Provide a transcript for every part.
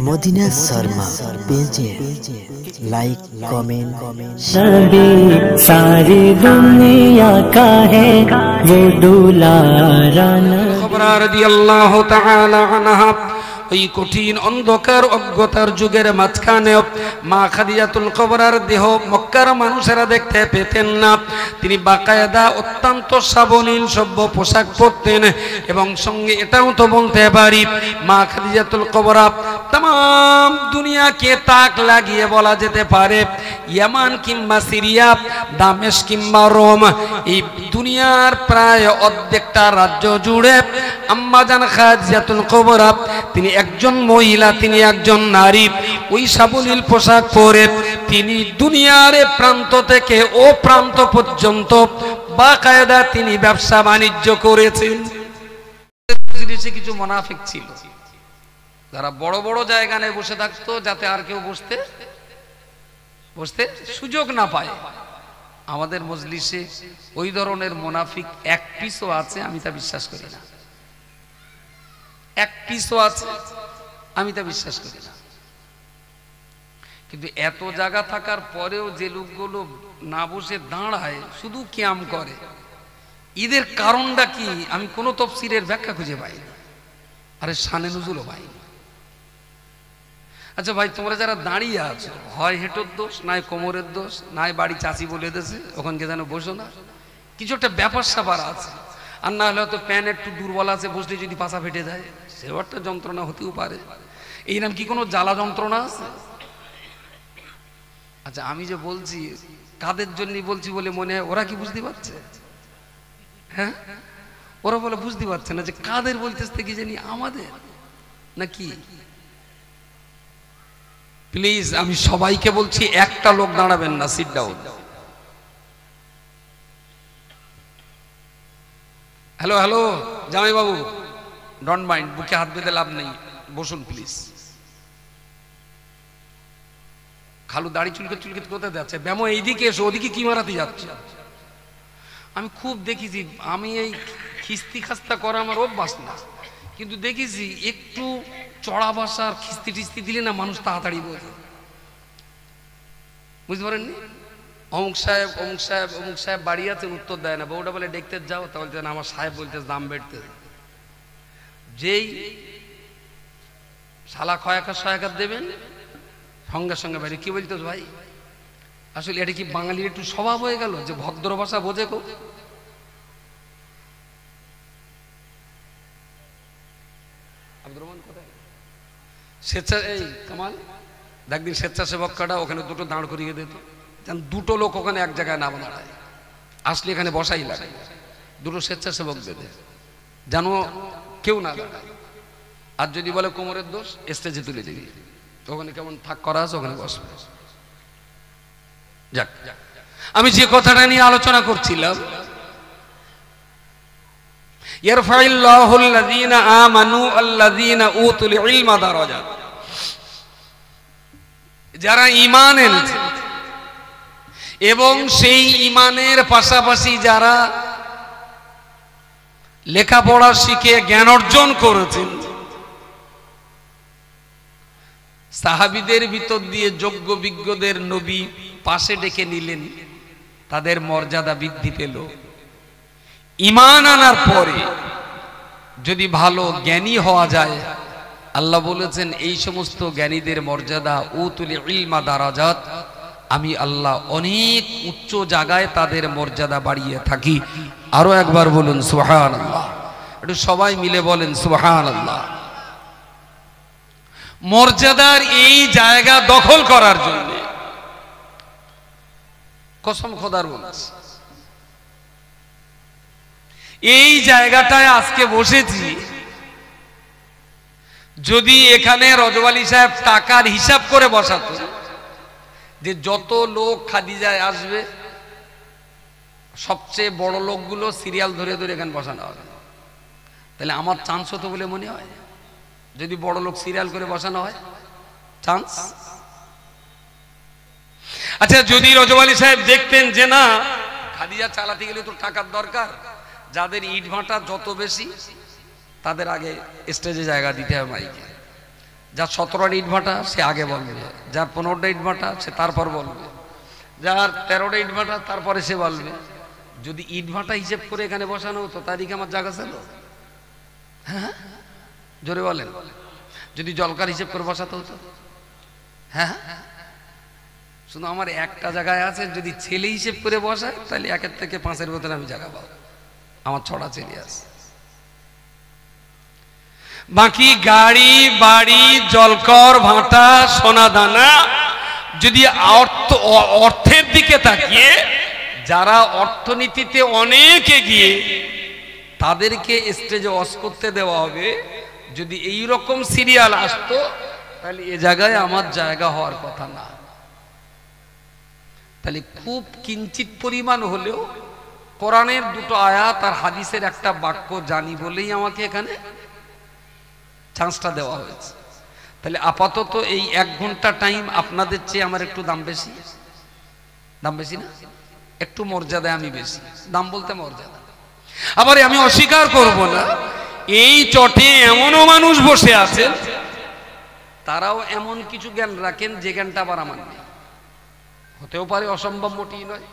Medina Sharma পেজে like comment नबी सारी दुनिया का है वो दुलारा खुबरा रदियल्लाहु ताआला अन्हा ওই কঠিন অন্ধকার অজ্ঞতার যুগের মাঝখানে মা খাদিজাতুল কুবরার দেহ মক্কার মানুষেরা দেখতে পেতেন না। তিনি বাকায়দা অত্যন্ত সাবলীল সভ্য পোশাক পরতেন এবং সঙ্গে এটাও তো বলতে পারি মা খাদিজাতুল কুবরা तमाम দুনিয়াকে তাক লাগিয়ে বলা যেতে পারে ইয়ামান কিংবা সিরিয়া দামেস্ক কিংবা রোম এই দুনিয়ার প্রায় অর্ধেকটা রাজ্য জুড়ে আম্মাজান খাদিজাতুল কুবরা তিনি একজন মহিলা, তিনি একজন নারী। ওই সাবলীল পোশাক পরে তিনি দুনিয়ার প্রান্ত থেকে ও প্রান্ত পর্যন্ত বাকায়দা তিনি ব্যবসা বাণিজ্য করেছেন। কিছু মুনাফিক ছিল যারা বড় বড় জায়গায় বসে থাকতো যাতে আর কেউ বসতে সুযোগ না পায়। আমাদের মজলিসে ওই ধরনের মুনাফিক এক পিসও আছে, আমি তা বিশ্বাস করি না। এক পিসও আছে, আমি তা বিশ্বাস করি না। কিন্তু এত জায়গা থাকার পরেও যে লোকগুলো না বসে দাঁড়ায় শুধু কিয়াম করে, ঈদের কারণটা কি আমি কোনো তফসিরের ব্যাখ্যা খুঁজে পাইনি, আরে শানে নুজুলও পাইনি। আচ্ছা ভাই, তোমরা যারা দাঁড়িয়ে আছো, হয় হেঁটোর দোষ, নাই কোমরের দোষ, নাই বাড়ি চাচি বলে দিয়েছে ওখানকে যেন বসো না, কিছু একটা ব্যাপার স্যাপার আছে। আর না হলে হয়তো প্যান একটু দুর্বল আছে, বসলে যদি পাছা ফেটে যায় সেও একটা যন্ত্রণা হতেও পারে। এই নাম কি কোনো জ্বালা যন্ত্রণা আছে? আচ্ছা, আমি যে বলছি কাদের জন্য বলছি বলে মনে হয় ওরা কি বুঝতে পারছে? হ্যাঁ, ওরা বলে বুঝতে পারছে না যে কাদের বলতেছে কি জানি আমাদের নাকি। প্লিজ আমি সবাইকে বলছি, একটা লোক দাঁড়াবেন না, সিট ডাউন। হ্যালো হ্যালো জামাই বাবু, ডোন্ট মাইন্ড, বুকে হাত বেঁধে লাভ নেই, বসুন প্লিজ। খালু দাড়ি চুলকে চুলকে কোথায় যাচ্ছে? ব্যামো এইদিকে এসো, ওদিকে কি মারাতে যাচ্ছে? আমি খুব দেখেছি, আমি এই খিস্তি খাস্তা করা আমার অভ্যাস না, কিন্তু দেখেছি একটু চড়া ভাষার খিস্তি টিস্তি দিলে না মানুষ তাড়াতাড়ি বোঝে। বুঝতে পারেননি? অমুক সাহেব অমুক সাহেব অমুক সাহেব বাড়ি আছেন, উত্তর দেয় না। বউটা বলে দেখতে যাও, তা বলতে না আমার সাহেব বলতে দাম বেড়তে। যেই শালা কয়েকাত দেবেন সঙ্গে সঙ্গে বাইরে কি বলতো ভাই, আসলে এটা কি বাঙালির একটু স্বভাব হয়ে গেল যে ভদ্র ভাষা বোঝে কেউ? আব্দুর রহমান কোথায়? এই কামাল একদিন স্বেচ্ছাসেবক কাটা ওখানে দুটো দাঁড় করিয়ে দিত, দুটো লোক ওখানে এক জায়গায় না দাঁড়ায়, আসলে এখানে বসাই লাগে, দুটো স্বেচ্ছাসেবক দেবে যেন কেউ না দাঁড়ায়। আর যদি বলে কোমরের দোষ, স্টেজে তুলে দিবি, ওখানে কেমন থাক করা আছে ওখানে বসবে। যাক, আমি যে কথাটা নিয়ে আলোচনা করছিলাম, ইয়ারফাইল্লাহুল্লাযীনা আমানু আল্লাযীনা উতুল ইলমা দারাজাত, যারা ঈমান এনেছে এবং সেই ঈমানের পাশাপাশি যারা লেখাপড়া শিখে জ্ঞান অর্জন করেছেন, সাহাবীদের ভিতর দিয়ে যোগ্য বিজ্ঞদের নবী পাশে ডেকে নিলেন, তাদের মর্যাদা বৃদ্ধি পেল। ঈমান আনার পরে যদি ভালো জ্ঞানী হওয়া যায়, আল্লাহ বলেছেন এই সমস্ত জ্ঞানীদের মর্যাদা উতুল ইলমা দারাজাত, আমি আল্লাহ অনেক উচ্চ জায়গায় তাদের মর্যাদা বাড়িয়ে থাকি। আরো একবার বলুন সুবহানাল্লাহ, একটু সবাই মিলে বলেন সুবহানাল্লাহ। মর্যাদার এই জায়গা দখল করার জন্য কসম খোদার বলছি, এই জায়গাটায় আজকে বসেছি, যদি এখানে রজওয়ালি সাহেব টাকার হিসাব করে বসাতো যে যত লোক খাদিজায় আসবে সবচেয়ে বড় লোকগুলো সিরিয়াল ধরে ধরে এখানে বসানো হবে, তাহলে আমার চান্স হতো বলে মনে হয়? যদি বড় লোক সিরিয়াল করে বসানো হয় চান্স? আচ্ছা, যদি রজওয়ালি সাহেব দেখতেন যে না খাদিজা চালাতে গেলে তো টাকার দরকার, যাদের ইট ভাটা যত বেশি তাদের আগে স্টেজে জায়গা দিতে হবে মাইকে, যার 17টা ইট ভাটা সে আগে বলবে, যার 15টা ইট ভাটা সে তারপর বলবে, যার 13টা ইট ভাটা তারপরে সে বলবে। যদি ইট ভাটা হিসেব করে এখানে বসানো হতো তারিখে আমার জায়গা ছিল? হ্যাঁ জোরে বলেন। যদি জলকার হিসেব করে বসাতে হতো? হ্যাঁ শুধু আমার একটা জায়গায় আছে, যদি ছেলে হিসেব করে বসায় তাহলে 1 থেকে 5-এর ভেতরে আমি জায়গা পাবো, আমার 6টা ছেলে আছে। বাকি গাড়ি বাড়ি জলকর ভাটা সোনা দানা, যদি অর্থের দিকে তাকিয়ে যারা অর্থনীতিতে অনেক এগিয়ে তাদেরকে স্টেজে ওয়াজ করতে দেওয়া হবে, যদি এই রকম সিরিয়াল আসতো তাহলে এ জায়গায় আমার জায়গা হওয়ার কথা না। তাহলে খুব কিঞ্চিত পরিমাণ হলেও কোরআনের 2টো আয়াত আর হাদিসের একটা বাক্য জানি বলেই আমাকে এখানে চান্সটা দেওয়া হয়েছে। তাহলে আপাতত এই 1 ঘন্টা টাইম আপনাদের চেয়ে আমার একটু দাম বেশি, দাম বেশি না? একটু মর্যাদায় আমি বেশি, দাম বলতে মর্যাদা। আবার আমি অস্বীকার করব না, এই চটে এমনও মানুষ বসে আছেন তারাও এমন কিছু জ্ঞান রাখেন যে জ্ঞানটা আবার আমার নেই। হতেও পারে, অসম্ভব মোটেই নয়।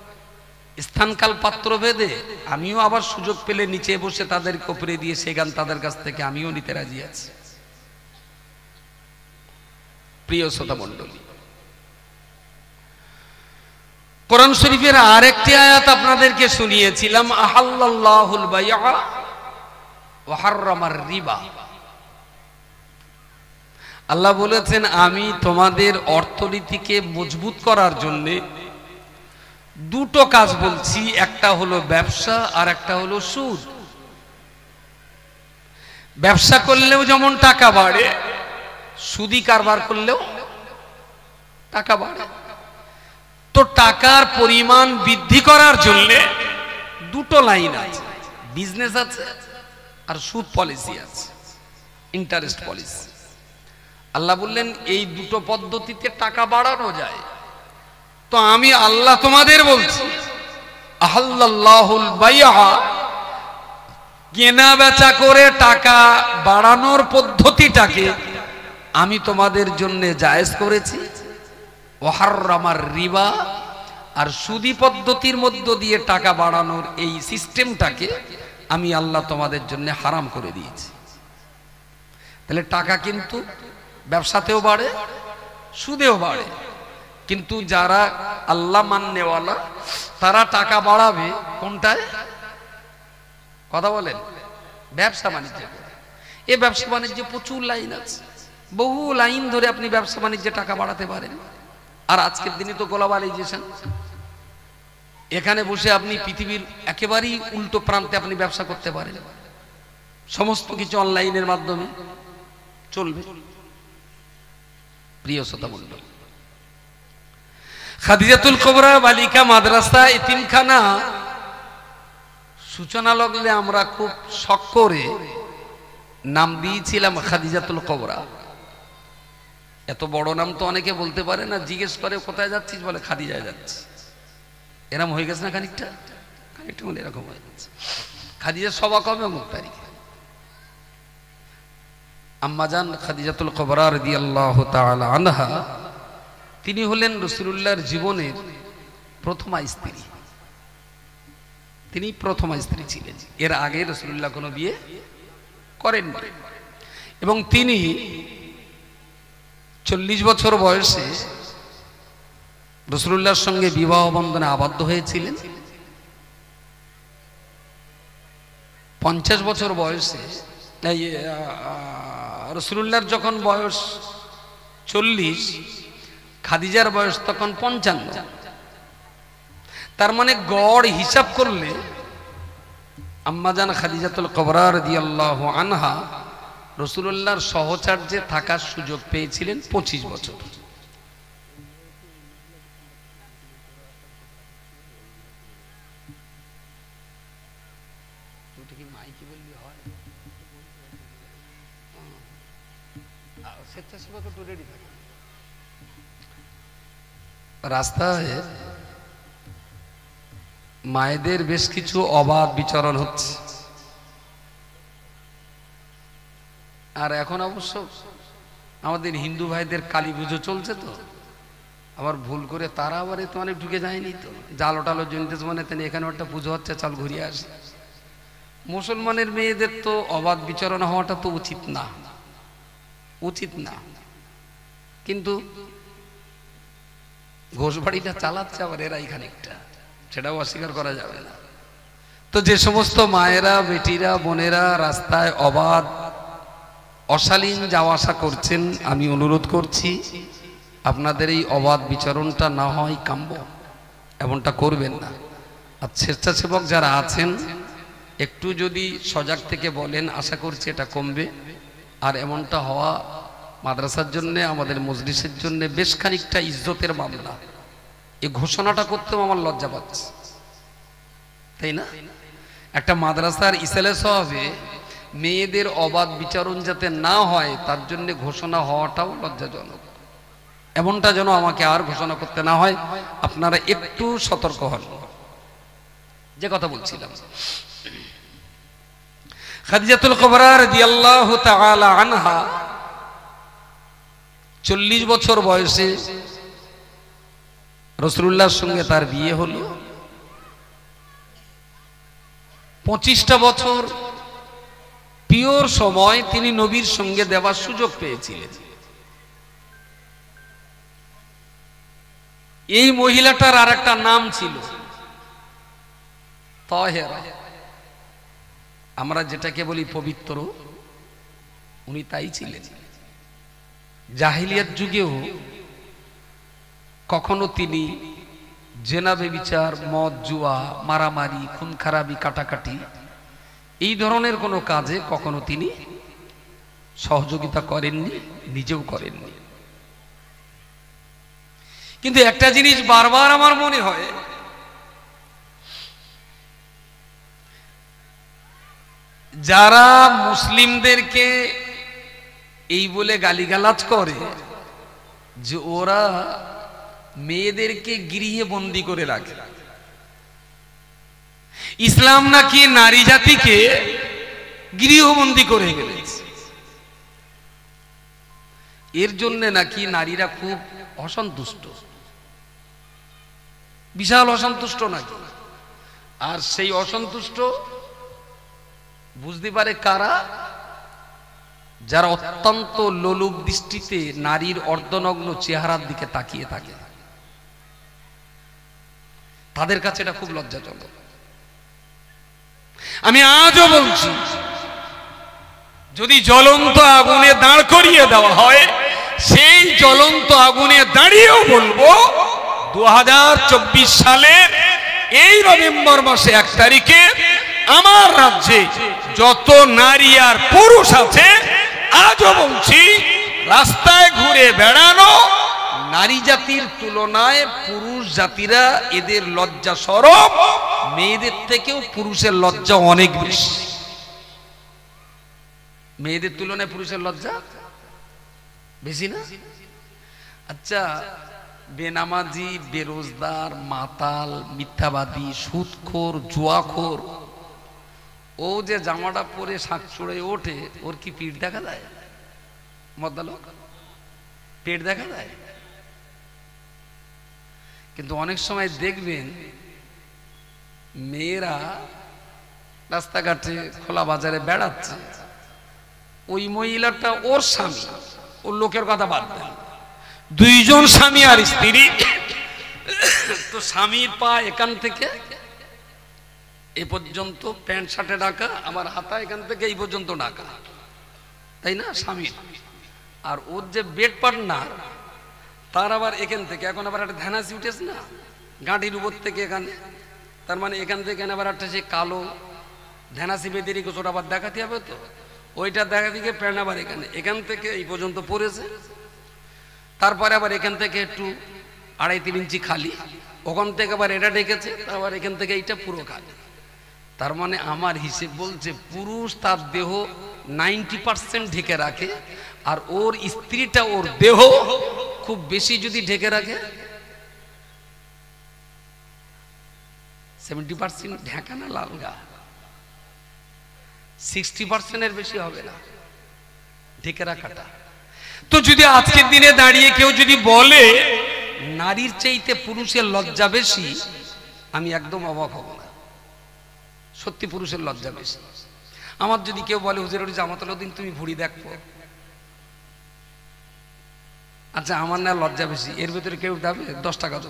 স্থানকাল পাত্র ভেদে আমিও আবার সুযোগ পেলে নিচে বসে তাদেরকে উপরে দিয়ে সে জ্ঞান তাদের কাছ থেকে আমিও নিতে রাজি আছি। প্রিয় শ্রোতা মণ্ডলী, কোরআন শরীফের আরেকটি আয়াত আপনাদেরকে শুনিয়েছিলাম, আহাল্লাল্লাহুল বাইআ ওয়া হাররামার রিবা। আল্লাহ বলেছেন আমি তোমাদের অর্থনীতিকে মজবুত করার জন্য 2টো কাজ বলছি, একটা হলো ব্যবসা আর একটা হলো সুদ। ব্যবসা করলেও যেমন টাকা বাড়ে, সুদি কারবার করলেও টাকা বাড়ে। তো টাকার পরিমাণ বৃদ্ধি করার জন্য 2টো লাইন আছে, বিজনেস আছে আর সুদ পলিসি আছে, ইন্টারেস্ট পলিসি। আল্লাহ বললেন এই 2টো পদ্ধতিতে টাকা বাড়ানো যায়। তো আমি আল্লাহ তোমাদের বলছি আহাল্লাল্লাহুল বাইআ, কেনা বেচা করে টাকা বাড়ানোর পদ্ধতিটাকে আমি তোমাদের জন্য জায়েজ করেছি। ওয়া হাররামার রিবা, আর সুদি পদ্ধতির মধ্য দিয়ে টাকা বাড়ানোর এই সিস্টেমটাকে আমি আল্লাহ তোমাদের জন্য হারাম করে দিয়েছি। তাহলে টাকা কিন্তু ব্যবসাতেও বাড়ে, সুদেও বাড়ে, কিন্তু যারা আল্লাহ মাননেওয়ালা তারা টাকা বাড়াবে কোনটায়? কথা বলেন, ব্যবসা বাণিজ্যে। এই ব্যবসা বাণিজ্যে প্রচুর লাইন আছে, বহু লাইন ধরে আপনি ব্যবসা বাণিজ্যে টাকা বাড়াতে পারেন। আর আজকের দিনে তো গ্লোবালাইজেশন, এখানে বসে আপনি পৃথিবীর একেবারেই উল্টো প্রান্তে আপনি ব্যবসা করতে পারেন, সমস্ত কিছু অনলাইনের মাধ্যমে চলবে। প্রিয় শ্রোতা মণ্ডলী, খাদিজাতুল কুবরা বালিকা মাদ্রাসা এতিমখানা সূচনা লগ্নে আমরা খুব শখ করে নাম দিয়েছিলাম খাদিজাতুল কুবরা। এত বড় নাম তো অনেকে বলতে পারে না, জিজ্ঞেস করে কোথায় যাচ্ছিস, বলে খাদিজায় যাচ্ছি। এরকম হয়ে গেছে না খানিকটা, খানিকটা বলে এরকম হয়ে গেছে। খাদিজার সভা কবে? অমুক তারিখে। আম্মাজান খাদিজাতুল কুবরা রাদিয়াল্লাহু তাআলা আনহা, তিনি হলেন রাসূলুল্লাহর জীবনের প্রথমা স্ত্রী। তিনি প্রথমা স্ত্রী ছিলেন, এর আগে রাসূলুল্লাহ কোনো বিয়ে করেননি। এবং তিনি 40 বছর বয়সে রাসূলুল্লাহর সঙ্গে বিবাহ বন্ধনে আবদ্ধ হয়েছিলেন। 50 বছর বয়সে রাসূলুল্লাহর যখন বয়স 40, খাদিজার বয়স তখন 55। তার মানে গড় হিসাব করলে আম্মাজান খাদিজাতুল কুবরা রাদিয়াল্লাহু আনহা রাসূলুল্লাহর সহচর্যে থাকার সুযোগ পেয়েছিলেন 25 বছর। রাস্তায় মায়েদের বেশ কিছু অবাধ বিচরণ হচ্ছে, আর এখন অবশ্য আমাদের হিন্দু ভাইদের কালী পুজো চলছে তো, আবার ভুল করে তারা আবার এত অনেক ঢুকে যায়নি তো, জালো টালো জনিতে মানে তেন এখানে একটা পুজো হচ্ছে, চল ঘুরিয়ে আসি। মুসলমানের মেয়েদের তো অবাধ বিচরণ হওয়াটা তো উচিত না, উচিত না, কিন্তু ঘোষবাড়িটা চালাচ্ছে আবার এরাই খানিকটা, সেটাও অস্বীকার করা যাবে না। তো যে সমস্ত মায়েরা, বেটিরা, বোনেরা রাস্তায় অবাধ অশালীন যাওয়া আসা করছেন, আমি অনুরোধ করছি আপনাদের এই অবাধ বিচরণটা না হয় কাম্য, এমনটা করবেন না। আর স্বেচ্ছাসেবক যারা আছেন একটু যদি সজাগ থেকে বলেন, আশা করছি এটা কমবে। আর এমনটা হওয়া মাদ্রাসার জন্য, আমাদের মজলিসের জন্য বেশ খানিকটা ইজ্জতের মামলা। এই ঘোষণাটা করতেও আমার লজ্জা পাচ্ছে, তাই না? একটা মাদ্রাসার ইসালে সওয়াবে মেয়েদের অবাধ বিচারণ যাতে না হয় তার জন্য ঘোষণা হওয়াটাও লজ্জাজনক। এমনটা যেন আমাকে আর ঘোষণা করতে না হয়, আপনারা একটু সতর্ক হন। যে কথা বলছিলাম, খাদিজাতুল কুবরা রাদিয়াল্লাহু তাআলা আনহা 40 বছর বয়সে রাসূলুল্লাহর সঙ্গে তার বিয়ে হলো। 25টা বছর পিওর সময় তিনি নবীর সঙ্গে দেওয়ার সুযোগ পেয়েছিলেন। এই মহিলাটার আর একটা নাম ছিল তাহেরা, আমরা যেটাকে বলি পবিত্র, উনি তাই ছিলেন। জাহিলিয়াত যুগেও কখনো তিনি জেনা, বেবিচার, মদ, জুয়া, মারামারি, খুন খারাপি, কাটাকাটি এই ধরনের কোনো কাজে কখনো তিনি সহযোগিতা করেননি, নিজেও করেননি। কিন্তু একটা জিনিস বারবার আমার মনে হয়, যারা মুসলিমদেরকে এই বলে গালিগালাজ করে যে ওরা মেয়েদেরকে গৃহে বন্দী করে রাখে, ইসলাম নাকি নারী জাতিকে গৃহবন্দী করে ফেলেছে, এর জন্য নাকি নারীরা খুব অসন্তুষ্ট, বিশাল অসন্তুষ্ট নাকি। আর সেই অসন্তুষ্ট বুঝতে পারে কারা? যারা অত্যন্ত লোলুপ দৃষ্টিতে নারীর অর্ধনগ্ন চেহারার দিকে তাকিয়ে থাকে, তাদের কাছে এটা খুব লজ্জাজনক। আমি আজও বলছি, যদি জ্বলন্ত আগুনে দাঁড় করিয়ে দেওয়া হয়, সেই জ্বলন্ত আগুনে দাঁড়িয়েও বলবো 2024 সালের এই নভেম্বর মাসে 1 তারিখে আমার রাজ্যে যত নারী আর পুরুষ আছে, আজও বলছি রাস্তায় ঘুরে বেড়ানো নারী জাতির তুলনায় পুরুষ জাতিরা, এদের লজ্জা সরব মেয়েদের থেকেও পুরুষের লজ্জা অনেক বেশি। মেয়েদের তুলনায় পুরুষের লজ্জা বেশি না? আচ্ছা, বেনামাজি, বেরোজগার, মাতাল, মিথ্যাবাদী, সুদখোর, জুয়াখোর, ও যে জামাটা পরে শাক চড়ে ওঠে, ওর কি পিঠ দেখা যায়? মদ্দালোক পেট দেখা যায়? কিন্তু অনেক সময় দেখবেন মেয়েরা রাস্তাঘাটে খোলা বাজারে বেড়াচ্ছে, ওই মহিলাটা ওর স্বামী, ওর লোকের কথা বাদ দেন, 2 জন স্বামী আর স্ত্রী, তো স্বামীর পা এখান থেকে এ পর্যন্ত প্যান্ট শার্টে ঢাকা, আমার হাতা এখান থেকে এই পর্যন্ত ঢাকা, তাই না? স্বামীর। আর ওর যে বেড পার্টনার, তার আবার এখান থেকে, এখন আবার একটা ধ্যানাসি উঠেছে না গাঁটির উপর থেকে এখানে, তার মানে এখান থেকে আবার একটা সে কালো ধ্যানাসি বেঁধে রেখে ওটা আবার দেখাতে হবে, তো ওইটা দেখা দিকে প্যান্ট আবার এখান থেকে এই পর্যন্ত পড়েছে, তারপরে আবার এখান থেকে একটু 2.5-3 ইঞ্চি খালি, ওখান থেকে আবার এটা ডেকেছে, আবার এখান থেকে এইটা পুরো খালি। তার মানে আমার হিসেব বলছে পুরুষ তার দেহ 90% ঢেকে রাখে, আর ওর স্ত্রীটা ওর দেহ খুব বেশি যদি ঢেকে রাখে 70% ঢাকা না লালগা, 60% এর বেশি হবে না ঢেকে রাখাটা। তো যদি আজকের দিনে দাঁড়িয়ে কেউ যদি বলে নারীর চাইতে পুরুষের লজ্জা বেশি, আমি একদম অবাক হব না। সত্যি পুরুষের লজ্জা বেশি। আমার যদি কেউ বলে হুজুর জামাতুল দিন তুমি ভুড়ি দেখবো, আচ্ছা আমার না লজ্জা বেশি, এর ভিতরে কেউ দাবি 10 টাকা তো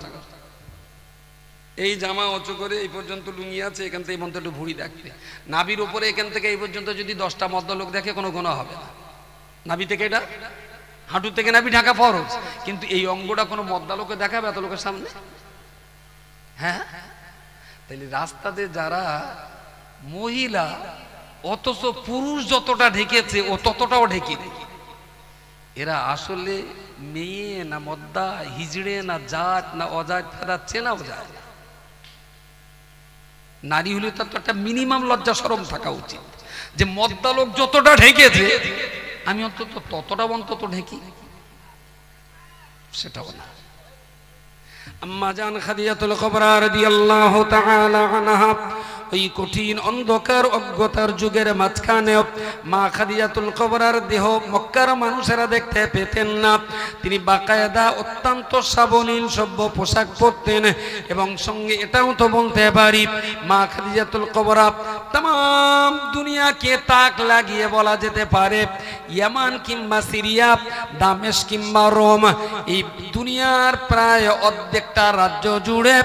এই জামা অচু করে এই পর্যন্ত লুঙ্গি আছে, এখান থেকে মন্ত্র একটু ভুড়ি দেখবে, নাভির উপরে এখান থেকে এই পর্যন্ত যদি 10টা মদ্দ লোক দেখে কোনো গুনাহ হবে না। নাভি থেকে এটা হাঁটু থেকে নাভি ঢাকা ফরজ, কিন্তু এই অঙ্গটা কোনো মদ্দা লোকে দেখাবে এত লোকের সামনে? হ্যাঁ, তাহলে রাস্তাতে যারা মহিলা অথচ পুরুষ যতটা ঢেকেছে ও ততটাও ঢেকে নেই, এরা আসলে মেয়ে না মদ্দা, হিজড়ে না জাত না অজাত, ফেরা চেনাও যায়। নারী হলে তার তো একটা মিনিমাম লজ্জা শরম থাকা উচিত, যে মদ্দা লোক যতটা ঢেকেছে আমি অন্তত ততটা অন্তত ঢেকি, সেটাও না। আম্মা জান খাদিজাতুল কুবরা রাদিয়াল্লাহু তাআলা আনহা ওই কঠিন অন্ধকার অজ্ঞতার যুগের মাঝখানে মা খাদিজাতুল কুবরার দেহ মক্কার মানুষেরা দেখতে পেতেন না। তিনি বাকায়দা অত্যন্ত সাবলীল সভ্য পোশাক পরতেন, এবং সঙ্গে এটাও তো বলতে পারি মা খাদিজাতুল কুবরা तमाम দুনিয়াকে তাক লাগিয়ে বলা যেতে পারে ইয়ামান কিংবা সিরিয়া, দামেস্ক কিংবা রোম, এই দুনিয়ার প্রায় অর্ধেকটা রাজ্য জুড়ে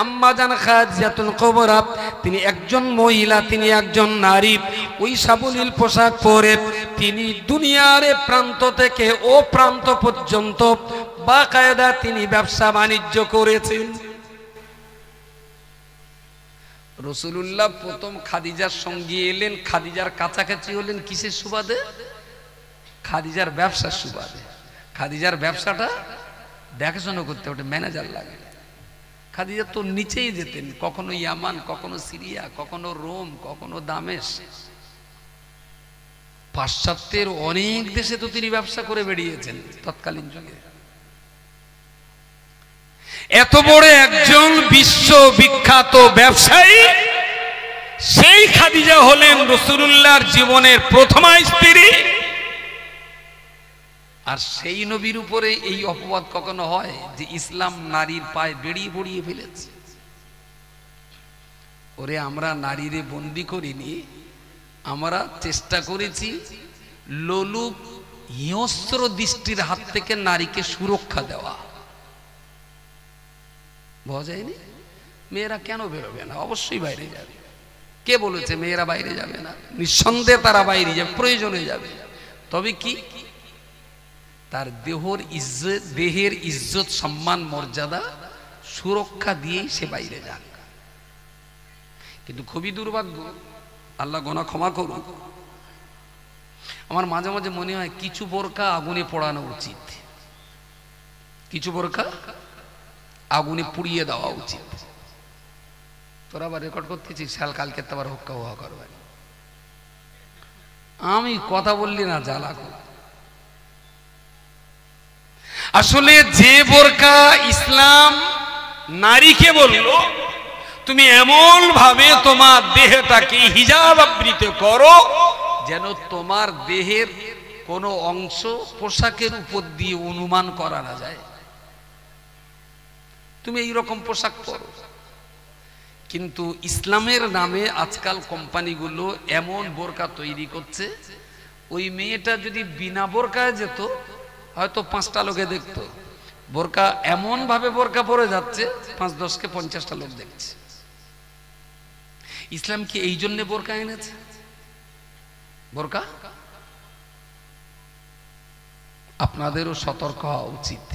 আম্মা জান খাদিজাতুল কুবরা তিনি একজন মহিলা, তিনি একজন নারী। ওই সাবলীল পোশাক পরে তিনি দুনিয়ার প্রান্ত থেকে ও প্রান্ত পর্যন্ত বাকায়দা তিনি ব্যবসা বাণিজ্য করেছেন। রাসূলুল্লাহ প্রথম খাদিজার সঙ্গে এলেন, খাদিজার কাছাকাছি হলেন কিসের সুবাদে? খাদিজার ব্যবসার সুবাদে। খাদিজার ব্যবসাটা দেখাশোনা করতে ওটা ম্যানেজার লাগে। খাদিজা তো নিচেই যেতেন, কখনো ইয়ামান, কখনো সিরিয়া, কখনো রোম, কখনো দামেস্ক। পাশ্চাত্যের অনেক দেশে তো তিনি ব্যবসা করে বেরিয়েছেন তৎকালীন যুগে। এত বড় একজন বিশ্ববিখ্যাত ব্যবসায়ী, সেই খাদিজা হলেন রাসূলুল্লাহর জীবনের প্রথমা স্ত্রী। আর সেই নবীর উপরে এই অপবাদ কখনো হয় যে ইসলাম নারীর পায়ে বেড়িয়ে পড়িয়ে ফেলেছে? ওরে আমরা নারীরে বন্দি করিনি, আমরা চেষ্টা করেছি লোলুপ হিংস্র দৃষ্টির হাত থেকে নারীকে সুরক্ষা দেওয়া। বোঝা যায়নি? মেয়েরা কেন বেরোবে না? অবশ্যই বাইরে যাবে। কে বলেছে মেয়েরা বাইরে যাবে না? নিঃসন্দেহে তারা বাইরে যাবে, প্রয়োজনে যাবে। তবে কি তার দেহের ইজ্জত সম্মান মর্যাদা সুরক্ষা দিয়েই সে বাইরে যাক। কিন্তু খুবই দুর্ভাগ্য, আল্লাহ গোনা ক্ষমা করুন, আমার মাঝে মাঝে মনে হয় কিছু বোরকা আগুনে পোড়ানো উচিত, কিছু বোরকা আগুনে পুড়িয়ে দেওয়া উচিত। তোরা আবার রেকর্ড করতেছিস, শাল কালকে তো আবার হুক্কা হুয়া করবেন। আমি কথা বললি না জ্বালা কর। আসলে যে বোরকা ইসলাম নারীকে বলল তুমি এমন ভাবে তোমার দেহটাকে হিজাব আবৃত করো যেন তোমার দেহের কোনো অংশ পোশাকের উপর দিয়ে অনুমান করা না যায়, তুমি এই রকম পোশাক পরো। কিন্তু ইসলামের নামে আজকাল কোম্পানিগুলো এমন বোরকা তৈরি করছে, ওই মেয়েটা যদি বিনা বোরকায় যেত হয়তো 5টা লোকে দেখতো। বোরকা এমন ভাবে বোরকা পরে যাচ্ছে 5-10কে 50টা লোক দেখছে। ইসলাম কি এই জন্য বোরকা এনেছে? বোরকা আপনাদেরও সতর্ক হওয়া উচিত,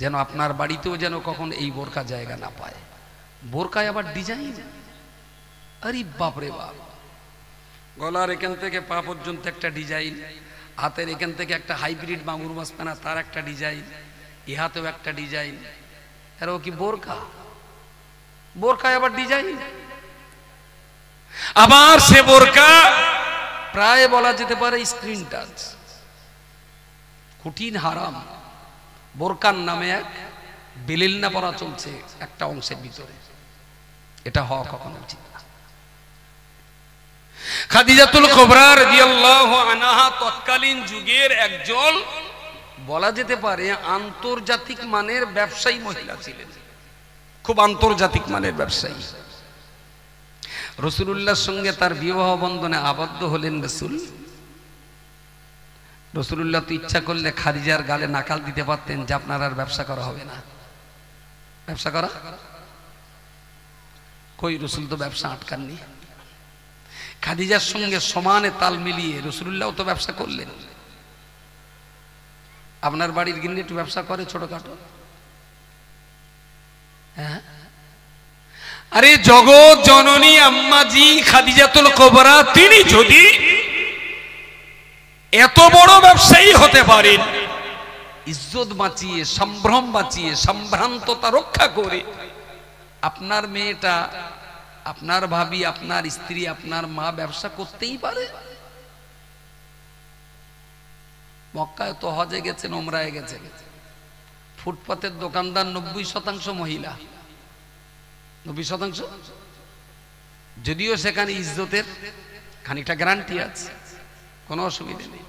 যেন আপনার বাড়িতেও যেন কখন এই বোরকা জায়গা না পায়। বোরকায় আবার ডিজাইন, আরে বাপরে বাপ, গলার এখান থেকে পা পর্যন্ত একটা ডিজাইন, হাতের এখান থেকে একটা হাইব্রিড মাগুর মাছ পানা তার একটা ডিজাইন, এ হাতেও একটা ডিজাইন। এরাও কি বোরকা? বোরকায় আবার ডিজাইন। আবার সে বোরকা প্রায় বলা যেতে পারে স্ক্রিন টাচ, কঠিন হারাম। বোরকার নামে এক বেলিলনা পড়া চলছে একটা অংশের ভিতরে, এটা হওয়া কখনো উচিত না। খাদিজাতুল কুবরা রাদিয়াল্লাহু আনহা তৎকালীন যুগের একজন বলা যেতে পারে আন্তর্জাতিক মানের ব্যবসায়ী মহিলা ছিলেন, খুব আন্তর্জাতিক মানের ব্যবসায়ী। রাসূলুল্লাহর সঙ্গে তার বিবাহ বন্ধনে আবদ্ধ হলেন রাসূল। রাসূলুল্লাহ তো ইচ্ছা করলে খাদিজার গালে নাকাল দিতে পারতেন যে আপনার আর ব্যবসা করা হবে না। ব্যবসা করা কই, রাসূল তো ব্যবসা আটকাননি। খাদিজার সঙ্গে সমানে তাল মিলিয়ে রাসূলুল্লাহ তো ব্যবসা করলেন। আপনার বাড়ির গিন্নি একটু ব্যবসা করে ছোটখাটো? হ্যাঁ, আরে জগৎ জননী আম্মাজি খাদিজাতুল কুবরা তিনি যদি এত বড় ব্যবসায়ী হতে পারেন, ইজ্জত বাঁচিয়ে, সম্ভ্রম বাঁচিয়ে, সম্ভ্রান্ততা রক্ষা করে, আপনার মেয়েটা, আপনার ভাবি, আপনার স্ত্রী, আপনার মা ব্যবসা করতেই পারে। মক্কায় তো হজে গেছেন, ওমরায় গেছেন, ফুটপাতের দোকানদার 90% মহিলা। 90%, যদিও সেখানে ইজ্জতের খানিকটা গ্যারান্টি আছে, কোনো অসুবিধা নেই।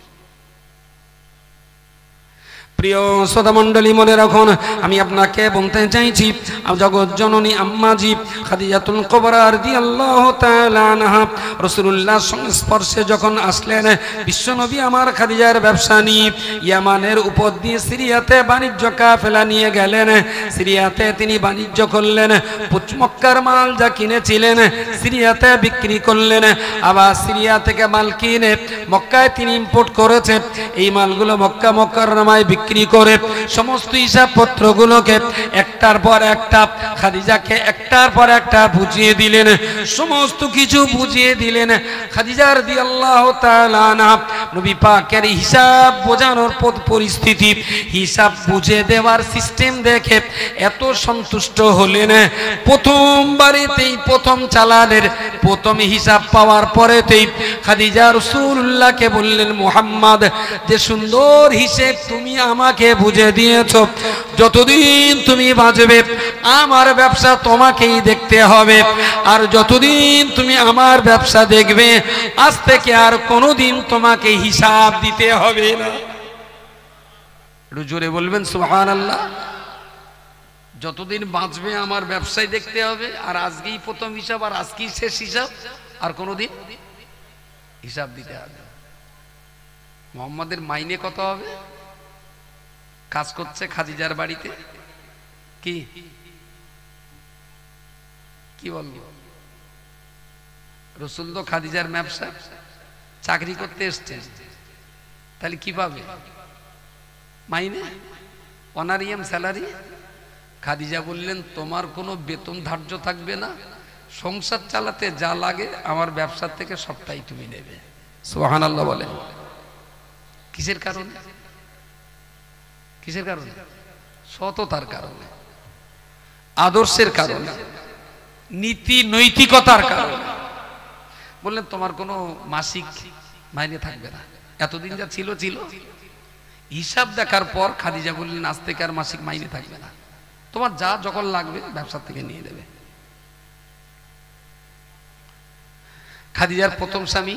প্রিয় শ্রোতা মণ্ডলী, মনে রাখুন, আমি আপনাকে বলতে চাইছি জগৎ জননী আম্মাজি খাদিজাতুল কুবরা রাদিয়াল্লাহু তাআলা আনহা রাসূলুল্লাহর সংস্পর্শে যখন আসলেন, বিশ্বনবী আমার খাদিজার ব্যবসা নিয়ে ইয়ামানের উপর দিয়ে সিরিয়াতে বাণিজ্য কাফেলা নিয়ে গেলেন। সিরিয়াতে তিনি বাণিজ্য করলেন, মক্কার মাল যা কিনেছিলেন সিরিয়াতে বিক্রি করলেন, আবার সিরিয়া থেকে মাল কিনে মক্কায় তিনি ইম্পোর্ট করেছেন। এই মালগুলো মক্কা মুকাররমায় বিক্রি করে সমস্ত হিসাব পত্রগুলোকে একটার পর একটা খাদিজাকে একটার পর একটা বুঝিয়ে দিলেন, সমস্ত কিছু বুঝিয়ে দিলেন। খাদিজা রাদিয়াল্লাহু তাআলা আনহা নবী পাকের হিসাব বোঝানোর পরিস্থিতি, হিসাব বুঝে দেওয়ার সিস্টেম দেখে এত সন্তুষ্ট হলেন, প্রথমবারেতেই প্রথম চালানের প্রথম হিসাব পাওয়ার পরেতেই খাদিজা রাসূলুল্লাহকে বললেন, মুহাম্মদ, যে সুন্দর হিসেব তুমি আমাকে বুঝে দিয়েছ, যতদিন তুমি বাঁচবে আমার ব্যবসা তোমাকেই দেখতে হবে, আর যতদিন তুমি আমার ব্যবসা দেখবে আজ থেকে আর কোনোদিন তোমাকে হিসাব দিতে হবে না। একটু জোরে বলবেন সুবহানাল্লাহ। যতদিন বাঁচবে আমার ব্যবসায় দেখতে হবে, আর আজকেই প্রথম হিসাব, আর আজকেই শেষ হিসাব, আর কোনোদিন হিসাব দিতে হবে। মোহাম্মদের মাইনে কত হবে? কাজ করছে খাদিজার বাড়িতে, কি কি বলবো, রাসূল তো খাদিজার ব্যবসা চাকরি করতে এসছে, তাহলে কি পাবে? মাইনে, অনারিয়াম স্যালারি। খাদিজা বললেন, তোমার কোনো বেতন ধার্য থাকবে না, সংসার চালাতে যা লাগে আমার ব্যবসার থেকে সবটাই তুমি নেবে। সুবহানাল্লাহ বলেন। কিসের কারণে? কিসের কারণে? সততার কারণে, আদর্শের কারণে, নীতি নৈতিকতার কারণে। বললেন তোমার কোনো মাসিক মাইনে থাকবে না, এতদিন যা ছিল ছিল। হিসাব দেখার পর খাদিজা বললেন, আজ থেকে আর মাসিক মাইনে থাকবে না, তোমার যা যখন লাগবে ব্যবসা থেকে নিয়ে দেবে। খাদিজার প্রথম স্বামী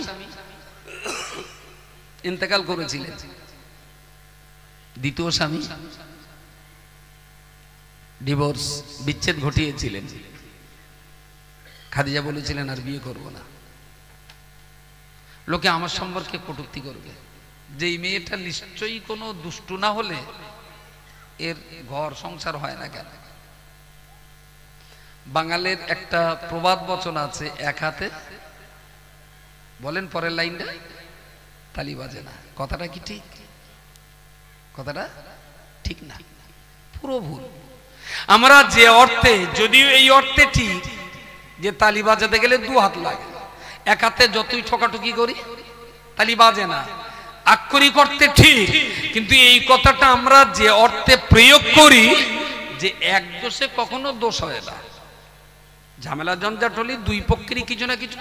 ইন্তেকাল করেছিলেন, দ্বিতীয় স্বামী ডিভোর্স, বিচ্ছেদ ঘটিয়েছিলেন। খাদিজা বলেছিলেন আর বিয়ে করব না, লোকে আমার সম্পর্কে কটূক্তি করবে, যে এই মেয়েটা নিশ্চয়ই কোনো দুষ্টু না হলে এর ঘর সংসার হয় না কেন। বাঙালির একটা প্রবাদ বচন আছে, এক হাতে বলেন পরের লাইনটা তালি বাজে না। কথাটা কি ঠিক? কথাটা ঠিক না, পুরো ভুল। আমরা যে অর্থে, যদিও এই অর্থে ঠিক যে তালি বাজাতে গেলে দু হাত লাগে, এক হাতে যতই ঠকাঠকি করি তালি বাজে না, আক্ষরিক অর্থে ঠিক। কিন্তু এই কথাটা আমরা যে অর্থে প্রয়োগ করি, যে এক দোষে কখনো দোষ হয় না, ঝামেলা জঞ্জাট হলে দুই পক্ষেরই কিছু না কিছু।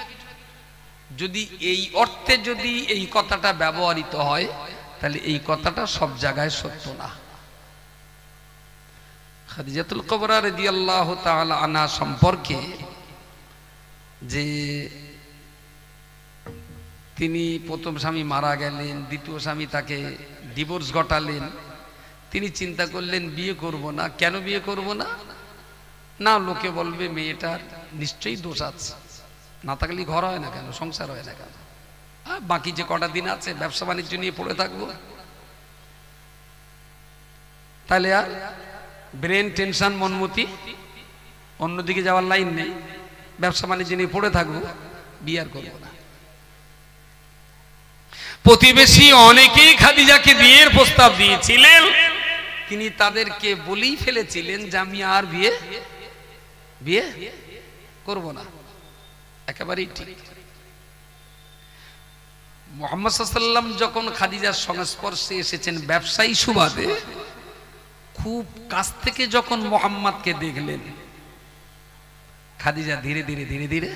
যদি এই অর্থে যদি এই কথাটা ব্যবহৃত হয়, তাহলে এই কথাটা সব জায়গায় সত্য না। খাদিজাতুল কুবরা রাদিয়াল্লাহু তাআলা আনহা সম্পর্কে যে তিনি প্রথম স্বামী মারা গেলেন, দ্বিতীয় স্বামী তাকে ডিভোর্স ঘটালেন, তিনি চিন্তা করলেন বিয়ে করব না। কেন বিয়ে করব না? না, লোকে বলবে মেয়েটার নিশ্চয়ই দোষ আছে, না থাকলে ঘর হয় না কেন, সংসার হয় না কেন, বাকি যে কটা দিন আছে ব্যবসা বাণিজ্য নিয়ে পড়ে থাকবো, তাহলে আর ব্রেন টেনশন মনমতি অন্যদিকে যাওয়ার লাইন নেই, ব্যবসা বাণিজ্য নিয়ে পড়ে থাকবো, বিয়ে আর করবো না। প্রতিবেশী অনেকেই খাদিজাকে বিয়ের প্রস্তাব দিয়েছিলেন, তিনি তাদেরকে বলেই ফেলেছিলেন যে আমি আর বিয়ে করব না। একেবারেই ঠিক। মুহাম্মদ সাল্লাল্লাহু আলাইহি ওয়াসাল্লাম যখন খাদিজার সংস্পর্শে এসেছেন ব্যবসায়ী সুবাদে, খুব কাছ থেকে যখন মুহাম্মদকে দেখলেন, খাদিজা ধীরে ধীরে ধীরে ধীরে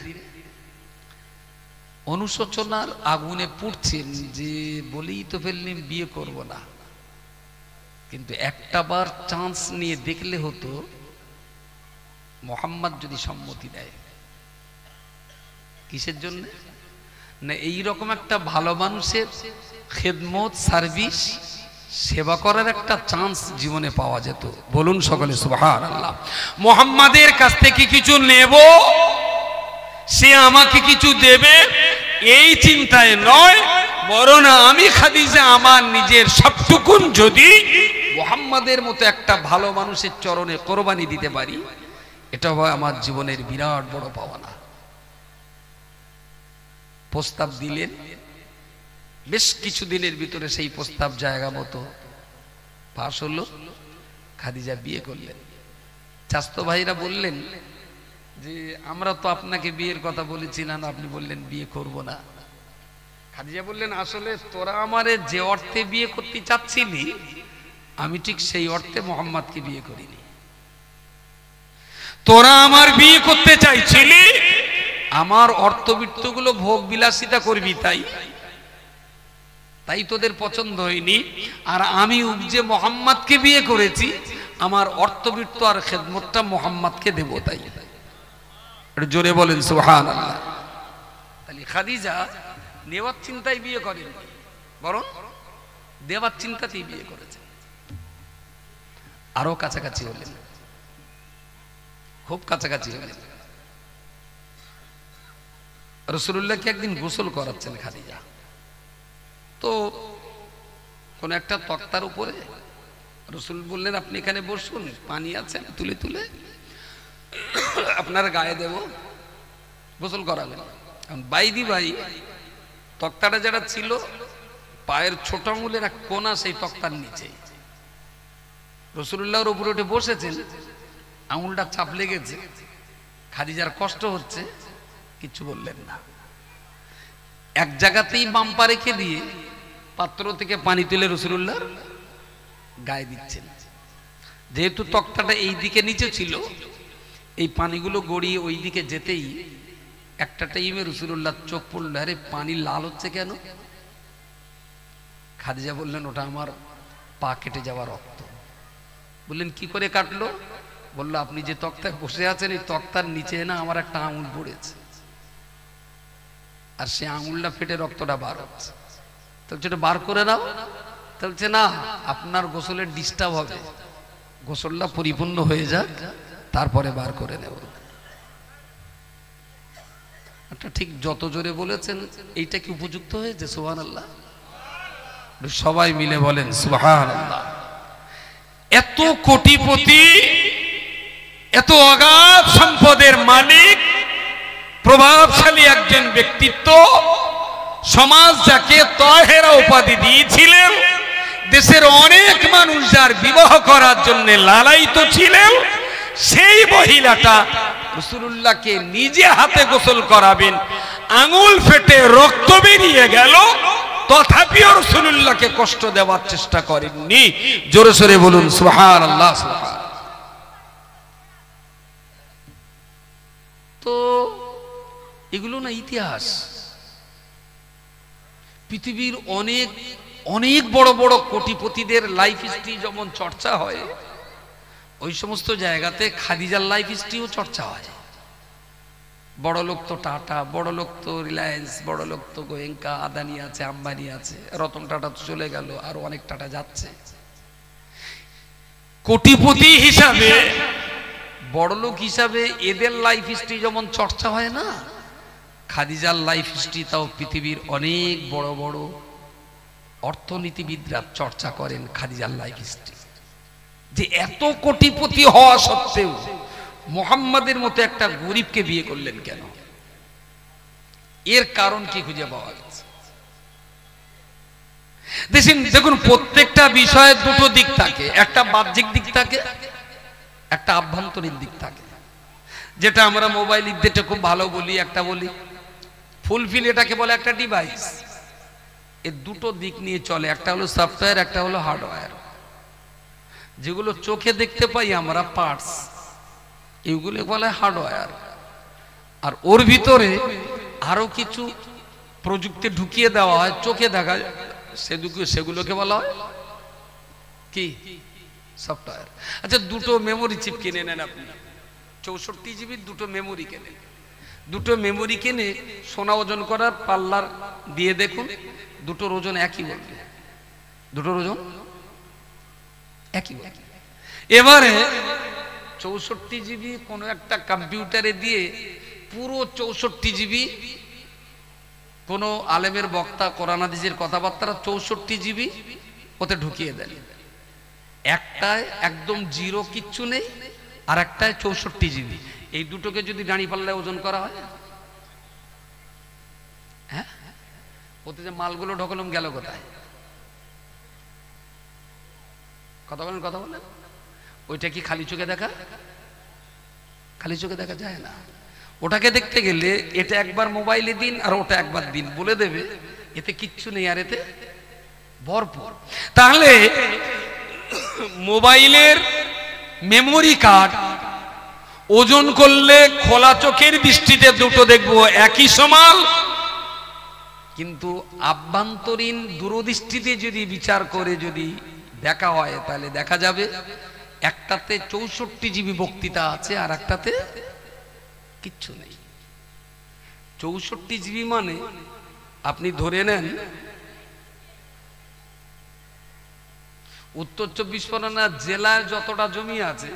অনুশোচনার আগুনে পুড়ছেন যে বলেই তো ফেললেন বিয়ে করব না, কিন্তু একটা বার চান্স নিয়ে দেখলে হতো মুহাম্মদ যদি সম্মতি দেয়। কিসের জন্য? না এইরকম একটা ভালো মানুষের খেদমত সার্ভিস সেবা করার একটা চান্স জীবনে পাওয়া যেত। বলুন সকলে সুবহানাল্লাহ। মুহাম্মাদের কাছ থেকে কিছু নেব, সে আমাকে কিছু দেবে, এই চিন্তায় নয়, বরং আমি খাদিজা আমার নিজের সবটুকুন যদি মুহাম্মাদের মতো একটা ভালো মানুষের চরণে কোরবানি দিতে পারি, এটা হয় আমার জীবনের বিরাট বড় পাওনা। প্রস্তাব দিলেন, বেশ কিছুদিনের ভিতরে সেই প্রস্তাব জায়গা মতো পাশ হলো, খাদিজা বিয়ে করলেন। চাচতো ভাইরা বললেন যে আমরা তো আপনাকে বিয়ের কথা বলেছিলাম, আপনি বললেন বিয়ে করব না। খাদিজা বললেন আসলে তোরা আমারে যে অর্থে বিয়ে করতে চাচ্ছিলি, আমি ঠিক সেই অর্থে মুহাম্মদকে বিয়ে করিনি। তোরা আমার বিয়ে করতে চাইছিলি আমার অর্থবিত্তগুলো ভোগ বিলাসিতা করবি, তাই তোদের পছন্দ হয়নি। আর আমি উপজে মুহাম্মদকে বিয়ে করেছি, আমার অর্থবিত্ত আর খেদমতটা মুহাম্মদকে দেব, তাই। জোরে বলেন সুবহানাল্লাহ। তাহলে খাদিজা নেওয়ার চিন্তায় বিয়ে করেন, বরং দেওয়ার চিন্তাতেই বিয়ে করেছে। আরো কাছাকাছি হলেন, খুব কাছাকাছি হলেন। রাসূলুল্লাহকে একদিন গোসল করাচ্ছেন খাদিজা, তো কোন একটা তক্তার উপরে রাসূল বললেন আপনি এখানে বসুন, পানি আছে তুলে তুলে আপনার গায়ে দেব, গোসল করাবেন। বাইদি ভাই তক্তাটা যেটা ছিল পায়ের ছোট আঙুলের এক কোনা সেই তক্তার নিচে, রাসূলুল্লাহর উপরে উঠে বসেছেন, আঙুলটা চাপ লেগেছে, খাদিজার কষ্ট হচ্ছে, কিছু বললেন না। এক জায়গাতেই বাম্পা রেখে দিয়ে পাত্র থেকে পানি তুলে রাসূলুল্লাহর গায়ে দিচ্ছেন। যেহেতু তক্তাটা এই দিকে নিচে ছিল, এই পানিগুলো গড়িয়ে ওই দিকে যেতেই একটা টাইমে রাসূলুল্লাহ চোখ পড়ল, আরে পানি লাল হচ্ছে কেন? খাদিজা বললেন ওটা আমার পা কেটে যাওয়া রক্ত। বললেন কি করে কাটলো? বলল আপনি যে তক্তায় বসে আছেন এই তক্তার নিচে না আমার একটা আঙুল পড়েছে, আর সে আঙুলটা ফেটে রক্তটা বার হচ্ছে। তো সেটা বার করে নাও। বলছে না, আপনার গোসলের ডিস্টার্ব হবে, গোসলটা পরিপূর্ণ হয়ে যাক তারপরে বার করে নেব। এটা ঠিক যত জোরে বলেছেন এইটা কি উপযুক্ত হয়েছে? সুবহানাল্লাহ। সবাই মিলে বলেন সুবহানাল্লাহ। এত কোটিপতি, এত অগাধ সম্পদের মালিক, প্রভাবশালী একজন ব্যক্তিত্ব, সমাজ যাকে তাহেরা উপাধি দিয়েছিলেন, দেশের অনেক মানুষ যার বিবাহ করার জন্য লালায়িত ছিলেন, সেই মহিলাটা রাসূলুল্লাহকে নিজে হাতে গোসল করাবেন, আঙুল ফেটে রক্ত বেরিয়ে গেল, তথাপিও রাসূলুল্লাহকে কষ্ট দেওয়ার চেষ্টা করেননি। জোরে সোরে বলুন সুবহানাল্লাহ। তো এগুলো না ইতিহাস। পৃথিবীর অনেক অনেক বড় বড় কোটিপতিদের লাইফ হিস্ট্রি যেমন চর্চা হয়, ওই সমস্ত জায়গাতে খাদিজার লাইফ হিস্ট্রিও চর্চা হয়। বড় লোক তো টাটা, বড় লোক তো রিলায়েন্স, বড় লোক তো গোয়েঙ্কা, আদানি আছে, আম্বানি আছে, রতন টাটা তো চলে গেল, আর অনেক টাটা যাচ্ছে। কোটিপতি হিসাবে, বড়লোক হিসাবে এদের লাইফ হিস্ট্রি যেমন চর্চা হয় না, খাদিজার লাইফ হিস্ট্রি তাও পৃথিবীর অনেক বড় বড় অর্থনীতিবিদরা চর্চা করেন খাদিজার লাইফ হিস্ট্রি। যে এত কোটিপতি হওয়া সত্ত্বেও মুহাম্মাদের মতো একটা গরিবকে বিয়ে করলেন কেন? এর কারণ কি খুঁজে পাওয়া গেছে? দেখুন, প্রত্যেকটা বিষয়ের দুটো দিক থাকে, একটা বাহ্যিক দিক থাকে, একটা আভ্যন্তরীণ দিক থাকে। যেটা আমরা মোবাইল ইত্যাদি খুব ভালো বলি, একটা বলি ফুলফিল, এটাকে বলে একটা ডিভাইস। এর দুটো দিক নিয়ে চলে, একটা হলো সফটওয়্যার, একটা হলো হার্ডওয়্যার। যেগুলো চোখে দেখতে পাই আমরা পার্টস, এগুলো বলে হার্ডওয়্যার। আর ওর ভিতরে আরো কিছু প্রযুক্তি ঢুকিয়ে দেওয়া হয়, চোখে দেখা যায়, সেগুলোকে বলা হয় কি? সফটওয়্যার। আচ্ছা, দুটো মেমোরি চিপ কিনে নেন আপনি, 64 জিবি দুটো মেমোরি কেনেন। দুটো মেমোরি কিনে সোনা ওজন করার পাল্লার দিয়ে দেখুন, দুটোর ওজন একই বলবে, দুটোর ওজন একই। এবারে 64 জিবি কোনো একটা কম্পিউটারে দিয়ে পুরো 64 জিবি কোনো আলেমের বক্তা কোরআন হাদিসের কথাবার্তা 64 জিবি ওতে ঢুকিয়ে দেন। একটায় একদম জিরো, কিচ্ছু নেই, আর একটায় 64 জিবি। এই দুটোকে যদি দাঁড়িয়ে পাল্লায় ওজন করা হয়, হ্যাঁ, ওতে যে মালগুলো ঢোকালাম গেল কোথায়? কথা বলেন, কথা বলেন। ওইটা কি খালি চোখে দেখা? খালি চোখে দেখা যায় না। ওটাকে দেখতে গেলে এটা একবার মোবাইলে দিন আর ওটা একবার দিন, বলে দেবে এতে কিচ্ছু নেই আর এতে ভরপুর। তাহলে মোবাইলের মেমোরি কার্ড ওজন করলে খোলা চোখের দৃষ্টিতে দুটো দেখবো একই সমান, কিন্তু আভ্যন্তরীণ দূরদৃষ্টিতে যদি বিচার করে যদি দেখা হয় তাহলে দেখা যাবে একটাতে 64 জিবি বক্তৃতা আছে আর একটাতে কিচ্ছু নেই। 64 জিবি মানে আপনি ধরে নেন উত্তর 24 পরগনা জেলায় যতটা জমি আছে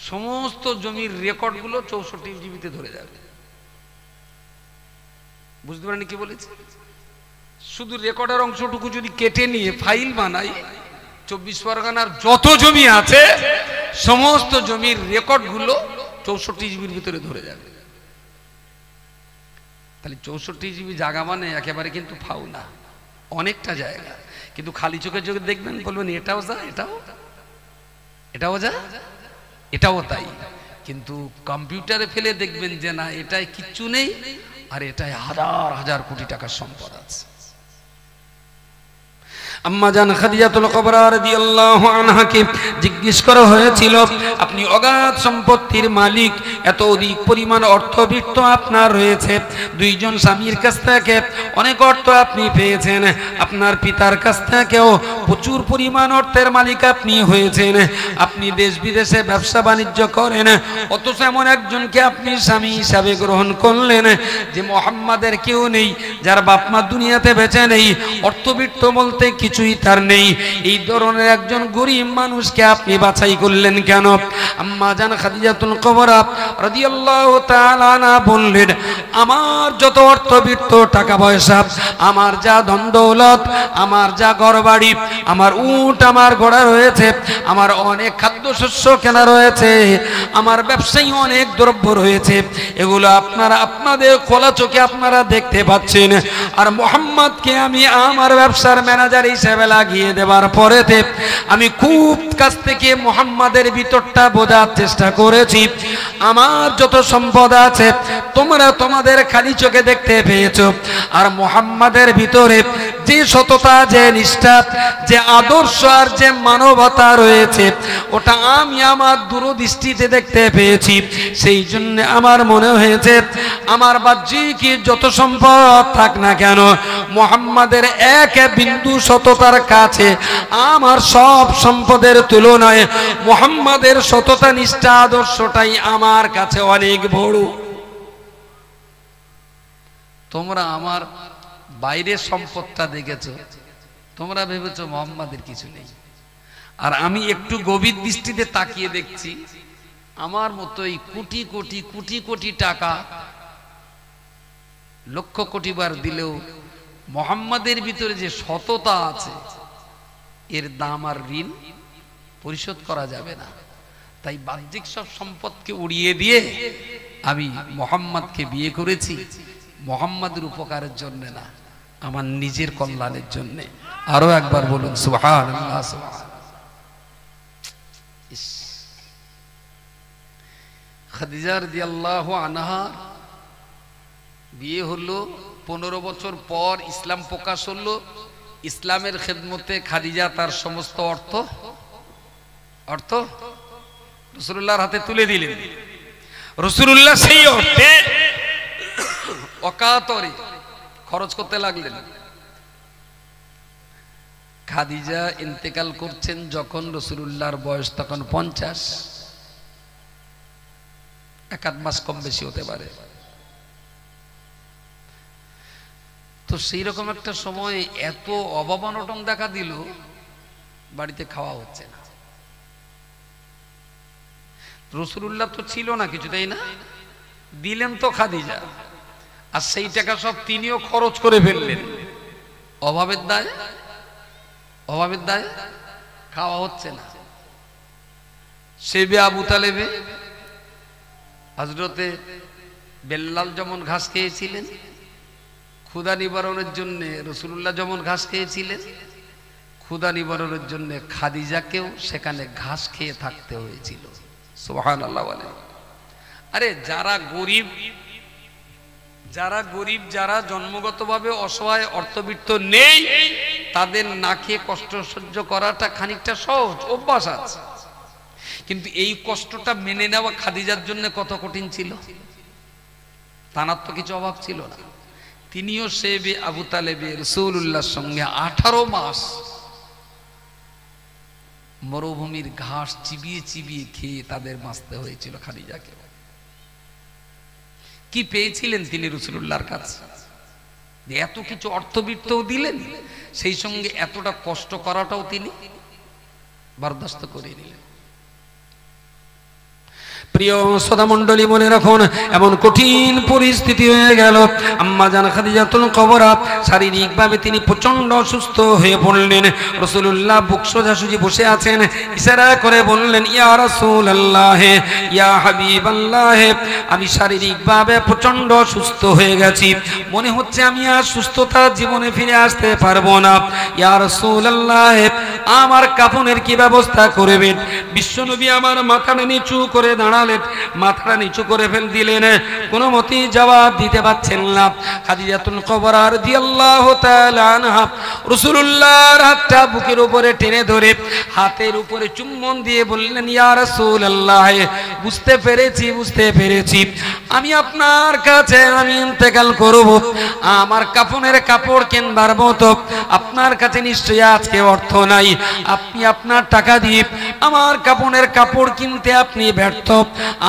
সমস্ত জমির রেকর্ড গুলো 64 জিবিতে ধরে যাবে। বুঝতে পারেন কি বলেছি? শুধু রেকর্ডের অংশটুকু যদি কেটে নিয়ে ফাইল বানাই, 24 পরগনার যত জমি আছে সমস্ত জমির রেকর্ড গুলো 64 জিবির ভিতরে ধরে যাবে। তাহলে 64 জিবি জায়গা মানে একেবারে কিন্তু ফাউ না, অনেকটা জায়গা। কিন্তু খালি চোখে চোখে দেখবেন, বলবেন এটাও যা, এটাও যা, এটাও তাই। কিন্তু কম্পিউটারে ফেলে দেখবেন যে না, এটাই কিচ্ছু নেই আর এটাই হাজার হাজার কোটি টাকার সম্পদ আছে। আম্মা জান খাদিজাতুল কুবরা রাদিয়াল্লাহু আনহাকে জিজ্ঞেস করা হয়েছিল, আপনি অগাধ সম্পত্তির মালিক, এত অধিক পরিমাণ অর্থবিত্ত আপনার রয়েছে, দুইজন স্বামীর কাছ থেকে অনেক অর্থ আপনি পেয়েছেন, আপনার পিতার কাছ থেকেও প্রচুর পরিমাণ অর্থের মালিক আপনি হয়েছেন, আপনি দেশ বিদেশে ব্যবসা বাণিজ্য করেন, অথচ এমন একজনকে আপনি স্বামী হিসাবে গ্রহণ করলেন যে মুহাম্মাদের কেউ নেই, যার বাপ মা দুনিয়াতে বেঁচে নেই, অর্থবিত্ত বলতে কিছুই তার নেই। এই ধরনের একজন গরিব মানুষকে আপনি বাছাই করলেন কেন? আম্মা জান খাদিজাতুল কুবরা রাদিয়াল্লাহু তাআলা আনহা বললেন, আমার যত অর্থবিত্ত টাকা পয়সা, আমার যা ধন দৌলত, আমার যা ঘরবাড়ি, আমার উট, আমার ঘোড়া রয়েছে, আমার অনেক খাদ্যশস্য কেনা রয়েছে, আমার ব্যবসায়ী অনেক দ্রব্য রয়েছে, এগুলো আপনারা আপনাদের খোলা চোখে আপনারা দেখতে পাচ্ছেন। আর মুহাম্মদকে আমি আমার ব্যবসার ম্যানেজার হিসেবে লাগিয়ে দেওয়ার পরেতে আমি খুব কাছ থেকে মুহাম্মাদের ভিতরটা বোঝার চেষ্টা করেছি। আমার যত সম্পদ আছে তোমরা তোমাদের খালি চোখে দেখতে পেয়েছো, আর মুহাম্মাদের ভিতরে যে সততা, যে নিষ্ঠা, যে আদর্শ আর যে মানবতা রয়েছে ওটা আমি আমার দূরদৃষ্টিতে দেখতে পেয়েছি। সেই জন্য আমার মনে হয়েছে আমার বাহ্যিক যত সম্পদ থাক না কেন, মুহাম্মাদের এক বিন্দু সততার কাছে আমার সব সম্পদের তুলনায় মুহাম্মাদের সততা, নিষ্ঠা, আদর্শটাই আমার কাছে অনেক বড়। তোমরা আমার বাইরের সম্পদটা দেখেছো, তোমরা ভেবেছো মুহাম্মাদের কিছু নেই, আর আমি একটু গভীর দৃষ্টিতে তাকিয়ে দেখছি, আমার মতোই কোটি কোটি কোটি কোটি টাকা লক্ষ কোটি বার দিলেও মুহাম্মাদের ভিতরে যে সততা আছে, এর দাম আর ঋণ পরিশোধ করা যাবে না। তাই বাহ্যিক সব সম্পদকে উড়িয়ে দিয়ে আমি মুহাম্মাদকে বিয়ে করেছি মুহাম্মাদের উপকারের জন্য না, আমার নিজের কল্যাণের জন্য। আরো একবার বলুন সুবহানাল্লাহ, সুবহানাল্লাহ। খাদিজা রাদিয়াল্লাহু আনহা বিয়ে হলো, 15 বছর পর ইসলাম প্রকাশ হলো। ইসলামের খেদমতে খাদিজা তার সমস্ত অর্থ রাসূলুল্লাহর হাতে তুলে দিলেন। রাসূলুল্লাহ সেই অর্থে অকাতরে খরচ করতে লাগলেন। খাদিজা ইন্তেকাল করছেন যখন রাসূলুল্লাহর বয়স তখন 50, 1 মাস কম বেশি হতে পারে। তো সেই রকম একটা সময় এত অভাব অনটন দেখা দিল, বাড়িতে খাওয়া হচ্ছে না। রাসূলুল্লাহ তো ছিল না কিছু, তাই না? দিলেন তো খাদিজা, আর সেই টাকা সব তিনিও খরচ করে ফেললেন। অভাবের দায়ে খাওয়া হচ্ছে না। সেবে আবু তালেবে হযরতে বেল্লাল যেমন ঘাস খেয়েছিলেন, ক্ষুধা নিবারণের জন্য রাসূলুল্লাহ যেমন ঘাস খেয়েছিলেন, ক্ষুধা নিবারণের জন্য খাদিজাকেও সেখানে ঘাস খেয়ে থাকতে হয়েছিল। সুবহানাল্লাহ বলেন। আরে যারা গরিব, যারা জন্মগতভাবে অসহায়, অর্থবিত্ত নেই, তাদের না খেয়ে কষ্ট সহ্য করাটা খানিকটা সহজ, অভ্যাস আছে। কিন্তু এই কষ্টটা মেনে নেওয়া খাদিজার জন্য কত কঠিন ছিল। তার তো কিছু অভাব ছিল না। তিনিও সেবে আবু তালেবে রাসূলুল্লাহর সঙ্গে 18 মাস মরুভূমির ঘাস চিবিয়ে চিবিয়ে খেয়ে তাদের বাঁচতে হয়েছিল। খাদিজাকে কি পেয়েছিলেন তিনি রাসূলুল্লাহর কাছে? এত কিছু অর্থবিত্তও দিলেন, সেই সঙ্গে এতটা কষ্ট করাটাও তিনি বরদাস্ত করে নিলেন। প্রিয় শ্রোতা মণ্ডলী, মনে রাখুন, এমন কঠিন পরিস্থিতি হয়ে গেল। আম্মা জান খাদিজাতুল কুবরা শারীরিকভাবে তিনি প্রচন্ড অসুস্থ হয়ে পড়লেন। রাসূলুল্লাহ বুক সোজাসুজি বসে আছেন, ইশারা করে বললেন, ইয়া রাসূলুল্লাহ, ইয়া হাবিবাল্লাহ, আমি শারীরিকভাবে প্রচন্ড অসুস্থ হয়ে গেছি, মনে হচ্ছে আমি আর সুস্থতা জীবনে ফিরে আসতে পারবো না। ইয়া রাসূলুল্লাহ, আমার কাফনের কি ব্যবস্থা করবেন? বিশ্বনবী আমার মাথাটা নিচু করে দাঁড়ালেন, মাথাটা নিচু করে ফেল দিলেন, কোনো মতেই জবাব দিতে পারছেন না। খাদিজাতুল কুবরা রাদিয়াল্লাহু তাআলা আনহা রাসূলুল্লাহর হাতটা বুকের উপরে টেনে ধরে হাতের উপরে চুম্বন দিয়ে বললেন, ইয়া রাসূলুল্লাহ, বুঝতে পেরেছি আমি আপনার কাছে আমি ইন্তেকাল করব। আমার কাফনের কাপড় কেনবার মতো আপনার কাছে নিশ্চয়ই আজকে অর্থ নাই। আপনি আপনার টাকা দিয়ে আমার কাফনের কাপড় কিনতে আপনি ব্যর্থ,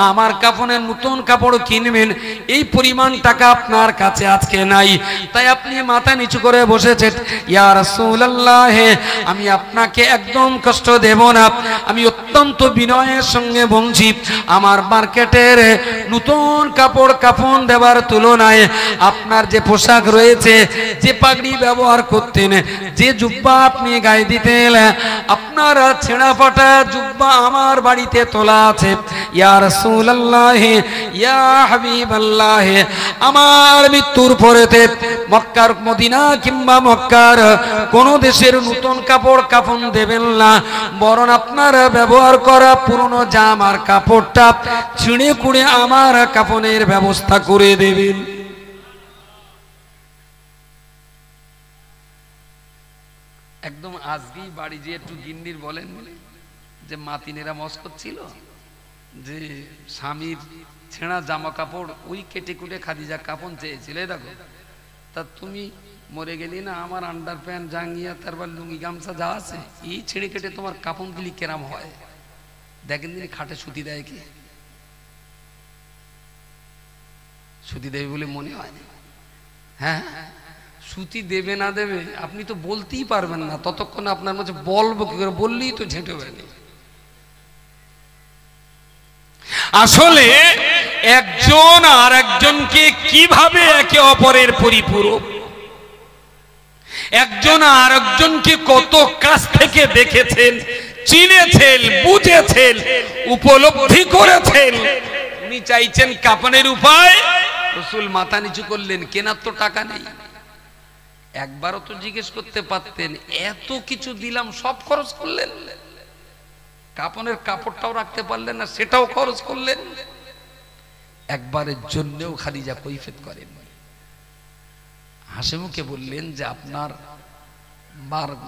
আমার কাফনের নতুন কাপড় কিনবেন এই পরিমাণ টাকা আপনার কাছে আজকে নাই, তাই আপনি মাথা নিচু করে বসেছেন। ইয়া রাসূলুল্লাহ, আমি আপনাকে একদম কষ্ট দেব না, আমি অত্যন্ত বিনয়ের সঙ্গে বলছি, আমার মার্কেটের নতুন কাপড় কাফন দেবার তুলনায় আপনার যে পোশাক রয়েছে, যে পাগড়ি ব্যবহার করতেন, যে জুব্বা আপনি গায়ে দিতেন, আপনার ছেঁড়া ফাটা জুব্বা আমার বাড়িতে তোলা আছে। ইয়া রাসূলুল্লাহ, ইয়া হাবিবাল্লাহ, আমার মৃত্যুর পরেতে মক্কার, মদিনা কিংবা মক্কার কোন দেশের নতুন কাপড় কাফন দেবেন না, বরং আপনার ব্যবহার করা পুরনো জামার কাপড়টা ছিঁড়ে কুড়ে আমার কাফনের ব্যবস্থা করে দেবেন। একদম আজকেই বাড়ি যে একটু গিন্নির বলেন যে মাতিনেরা মস্কত ছিল যে স্বামীর ছেঁড়া জামা কাপড় ওই কেটে কুটে খাদিজা কাফন চেয়েছিল, দেখো তা তুমি মরে গেলি না, আমার আন্ডার প্যান্ট জাঙ্গিয়া তারপর লুঙ্গি গামছা যা আছে এই ছেড়ে কেটে তোমার কাফন দিলি কেরাম হয়। দেখেন তিনি খাটে সুতি দেয়, কি সুতি দেবে বলে মনে হয়? হ্যাঁ, সুতি দেবে না দেবে আপনি তো বলতেই পারবেন না, ততক্ষণ আপনার মাঝে বলবো কি করে, বললেই তো ঝেঁটে বেড়ে। আসলে একজন আর একজনকে কিভাবে একে অপরের পরিপূরক, একজন আর একজনকে কত কাছ থেকে দেখেছেন, চিনেছেন, বুঝেছেন, উপলব্ধি করেছেন। উনি চাইছেন কাফনের উপায়, রাসূল মাথা নিচু করলেন, কেনার তো টাকা নেই। একবারও তো জিজ্ঞেস করতে পারতেন, এত কিছু দিলাম সব খরচ করলেন, কাফনের কাপড়টাও রাখতে পারলেন না, সেটাও খরচ করলেন। একবারের জন্যও খাদিজা কৈফিয়ত করেন, হাসি মুখে বললেন যে আপনার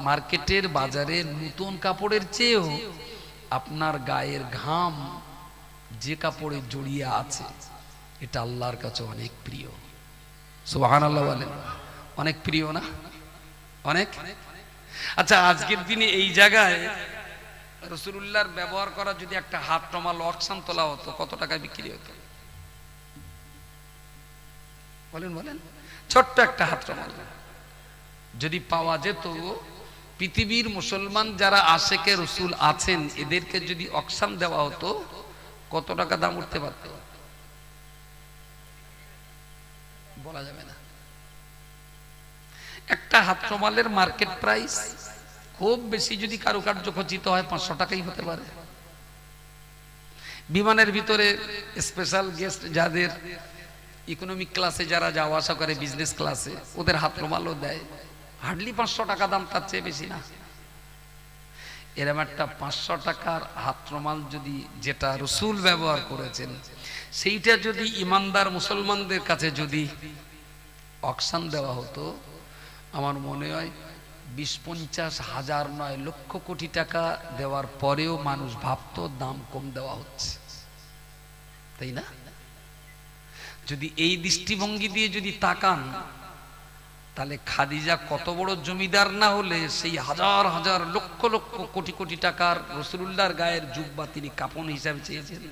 মার্কেটের বাজারে নতুন কাপড়ের চেয়েও আপনার গায়ের ঘাম যে কাপড়ে জড়িয়ে আছে এটা আল্লাহর কাছে অনেক প্রিয়। সুবহানাল্লাহ বলেন, অনেক প্রিয় না? অনেক। আচ্ছা, আজকের দিনে এই জায়গায় রাসূলুল্লাহর ব্যবহার করা যদি একটা হাত রুমাল অকশন তোলা হতো, কত টাকায় বিক্রি হতো বলেন? বলেন, ছোট্ট একটা হাত রুমাল যদি পাওয়া যেত, পৃথিবীর মুসলমান যারা আশেকে রাসূল আছেন এদেরকে যদি অকশন দেওয়া হতো, কত টাকা দাম উঠতে পারত বলা যাবে না। একটা হাত রুমালের মার্কেট প্রাইস খুব বেশি যদি কারুকার্য খচিত হয় 500 টাকাই হতে পারে। বিমানের ভিতরে স্পেশাল গেস্ট যাদের ইকোনমিক ক্লাসে যারা যাওয়া আসা করে, বিজনেস ক্লাসে, ওদের হাত রুমালও দেয়, হার্ডলি 500 টাকা দাম, তার চেয়ে বেশি না। এরকম একটা 500 টাকার হাত রুমাল যদি, যেটা রাসূল ব্যবহার করেছেন, সেইটা যদি ইমানদার মুসলমানদের কাছে যদি অকশন দেওয়া হতো, আমার মনে হয় 20-50 হাজার নয় লক্ষ কোটি টাকা দেওয়ার পরেও মানুষ ভাবতো দাম কম দেওয়া হচ্ছে, তাই না? যদি এই দৃষ্টিভঙ্গি দিয়ে যদি তাকান, তাহলে খাদিজা কত বড় জমিদার না হলে সেই হাজার হাজার লক্ষ লক্ষ কোটি কোটি টাকার রাসূলুল্লাহর গায়ের জুব্বা তিনি কাফন হিসাবে চেয়েছেন,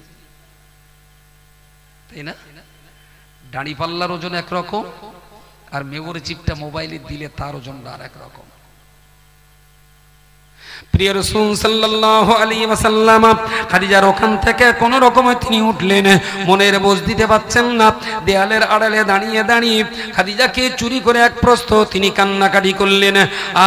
তাই না? দাড়ি পাল্লার ওজন একরকম, আর মেমোরি চিপটা মোবাইলে দিলে তার ওজনটা আর একরকম। প্রিয় রাসূল সাল্লাল্লাহু আলাইহি ওয়াসাল্লাম খাদিজার ওখান থেকে কোন রকমে তিনি উঠলেন, মনের বোঝ দিতে পারছেন না। দেয়ালের আড়ালে দাঁড়িয়ে দাঁড়িয়ে খাদিজাকে চুরি করে এক প্রস্থ তিনি কান্নাকাটি করলেন।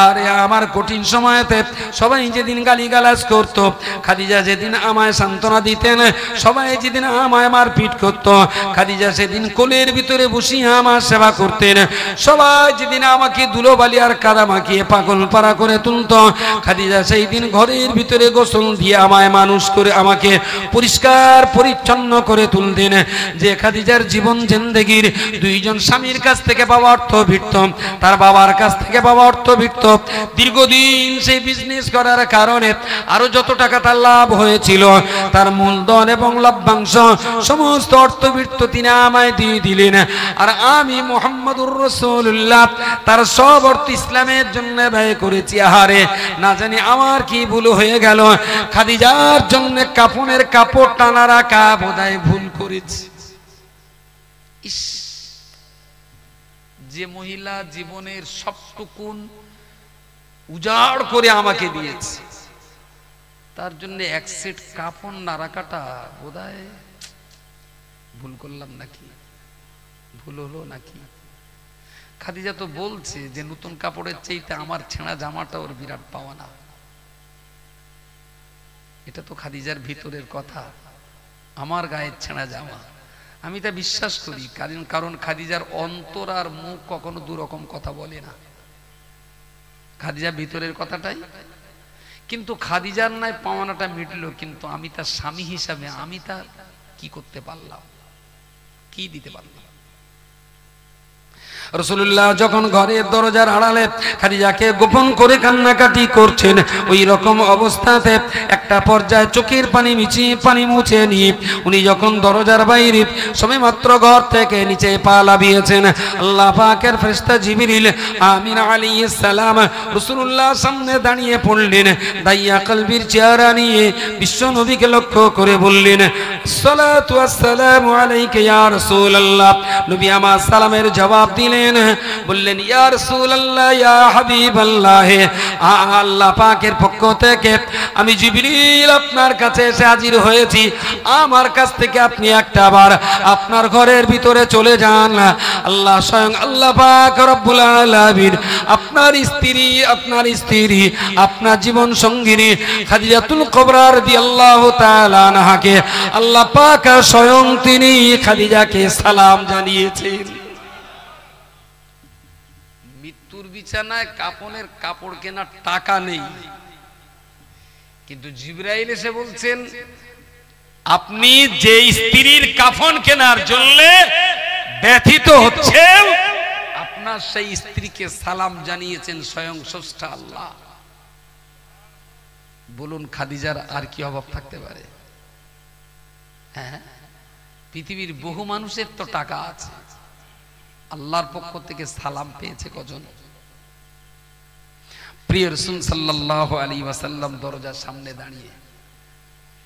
আর আমার কঠিন সময়তে সবাই যেদিন গালিগালাজ করত, খাদিজা যেদিন আমায় সান্ত্বনা দিতেন, সবাই যেদিন আমায় মারপিট করত, খাদিজা সেদিন কোলের ভিতরে বসিয়ে আমার সেবা করতেন। সবাই যেদিন আমাকে ধুলোবালি আর কাদা মাখিয়ে পাগল পাড়া করে তুলত, খাদিজা সেই দিন ঘরের ভিতরে গোসল দিয়ে আমায় মানুষ করে আমাকে পরিষ্কার পরিচ্ছন্ন করে তুলতেন। যে খাদিজার জীবন জিন্দেগির দুইজন স্বামীর কাছ থেকে পাওয়া অর্থ ভিড়ত, তার বাবার কাছ থেকে পাওয়া অর্থ ভিড়ত, দীর্ঘদিন সেই বিজনেস করার কারণে আরো যত টাকা তার লাভ হয়েছিল, তার মূলধন এবং লভ্যাংশ সমস্ত অর্থ ভিড়ত তিনি আমায় দিয়ে দিলেন। আর আমি মুহাম্মদুর রাসূলুল্লাহ তার সব অর্থ ইসলামের জন্য ব্যয় করেছি। আহারে, না জানি আমার কি ভুল হয়ে গেল, খাদিজার জন্য কাফনের কাপড় টানা রাখা বোধহয় ভুল করেছি। ইস, যে মহিলা জীবনের সবটুকুন উজাড় করে আমাকে দিয়েছে, তার জন্য এক সেট কাফন না রাখাটা বোধহয় ভুল করলাম নাকি, ভুল হলো নাকি? খাদিজা তো বলছে যে নতুন কাপড়ের চাইতে আমার ছেঁড়া জামাটা ওর বিরাট পাওয়া না। এটা তো খাদিজার ভিতরের কথা, আমার গায়ের ছেঁড়া জামা। আমি তা বিশ্বাস করি, কারণ খাদিজার অন্তর আর মুখ কখনো দুরকম কথা বলে না। খাদিজার ভিতরের কথাটাই। কিন্তু খাদিজার নাই পাওয়ানাটা মিটলো, কিন্তু আমি তার স্বামী হিসাবে আমি তার কি করতে পারলাম, কি দিতে পারলাম? রাসূলুল্লাহ যখন ঘরের দরজার আড়ালে খাদিজাকে গোপন করে কান্নাকাটি করছেন, ওই রকম অবস্থাতে একটা পর্যায়ে চোখের পানি মুছে নিয়ে উনি যখন দরজার বাইরে সবেমাত্র ঘর থেকে নিচে পা লাভিয়েছেন, আল্লাহ পাকের ফেরেশতা জিবরিল আমিন আলাইহিস সালাম রাসূলুল্লাহ সামনে দাঁড়িয়ে পড়লেন। দাইয়া কলবির চেহারা নিয়ে বিশ্ব নবীকে লক্ষ্য করে বললেন, আসসালাতু ওয়াসসালামু আলাইকা ইয়া রাসূলুল্লাহ। নবী আমার সালামের জবাব দিলেন, আসলেন, বললেন ইয়া রাসূলুল্লাহ ইয়া হাবিবাল্লাহ, আল্লাহ পাকের পক্ষ থেকে আমি জিবরিল আপনার কাছে এসে হাজির হয়েছি, আমার কাছ থেকে আপনি একটাবার আপনার ঘরের ভিতরে চলে যান। আল্লাহ স্বয়ং আল্লাহ পাক রব্বুল আলামিন আপনার স্ত্রী আপনার জীবন সঙ্গিনী খাদিজাতুল কুবরা রাদিয়াল্লাহু তাআলা আনহাকে আল্লাহ পাক স্বয়ং তিনি খাদিজাকে সালাম জানিয়েছেন। মৃত্যুর বিছানায় কাফনের কাপড় কেনার টাকা নেই, কিন্তু জিবরাইল এসে বলছেন আপনি যে স্ত্রীর কাফন কেনার জন্য ব্যথিত হচ্ছেন, আপনার সেই স্ত্রীকে সালাম জানিয়েছেন স্বয়ং স্রষ্টা আল্লাহ। বলুন খাদিজার আর কি অভাব থাকতে পারে? হ্যাঁ, পৃথিবীর বহু মানুষের তো টাকা আছে, আল্লাহর পক্ষ থেকে সালাম পেয়েছে কজন? প্রিয় রাসূল সাল্লাল্লাহু আলাইহি ওয়াসাল্লাম দরজার সামনে দাঁড়িয়ে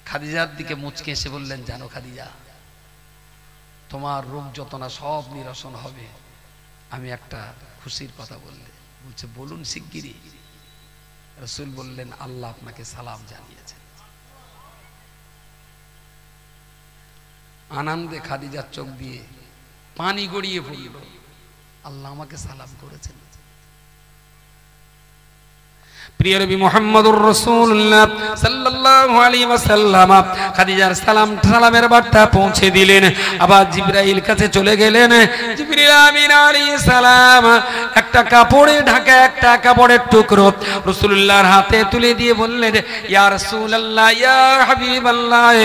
খাদিজার দিকে মুচকে এসে বললেন, জানো খাদিজা, তোমার রোগ যতনা সব নিরসন হবে, আমি একটা খুশির কথা বললে। বলছে বলুন শিগগিরই। রাসূল বললেন আল্লাহ আপনাকে সালাম জানিয়েছেন। আনন্দে খাদিজার চোখ দিয়ে পানি গড়িয়ে পড়ল, আল্লাহ আমাকে সালাম করেছেন। প্রিয় নবী মুহাম্মদুর রাসূলুল্লাহ সাল্লাল্লাহু আলাইহি ওয়াসাল্লাম খাদিজার সালামের বার্তা পৌঁছে দিলেন। আবার জিবরাইল কাছে চলে গেলেন। জিবরিল আমিন আলাইহিস সালাম একটা কাপড়ে ঢাকা একটা কাপড়ের টুকরো রাসূলুল্লাহর হাতে তুলে দিয়ে বললেন, ইয়া রাসূলুল্লাহ ইয়া হাবিবাল্লাহ,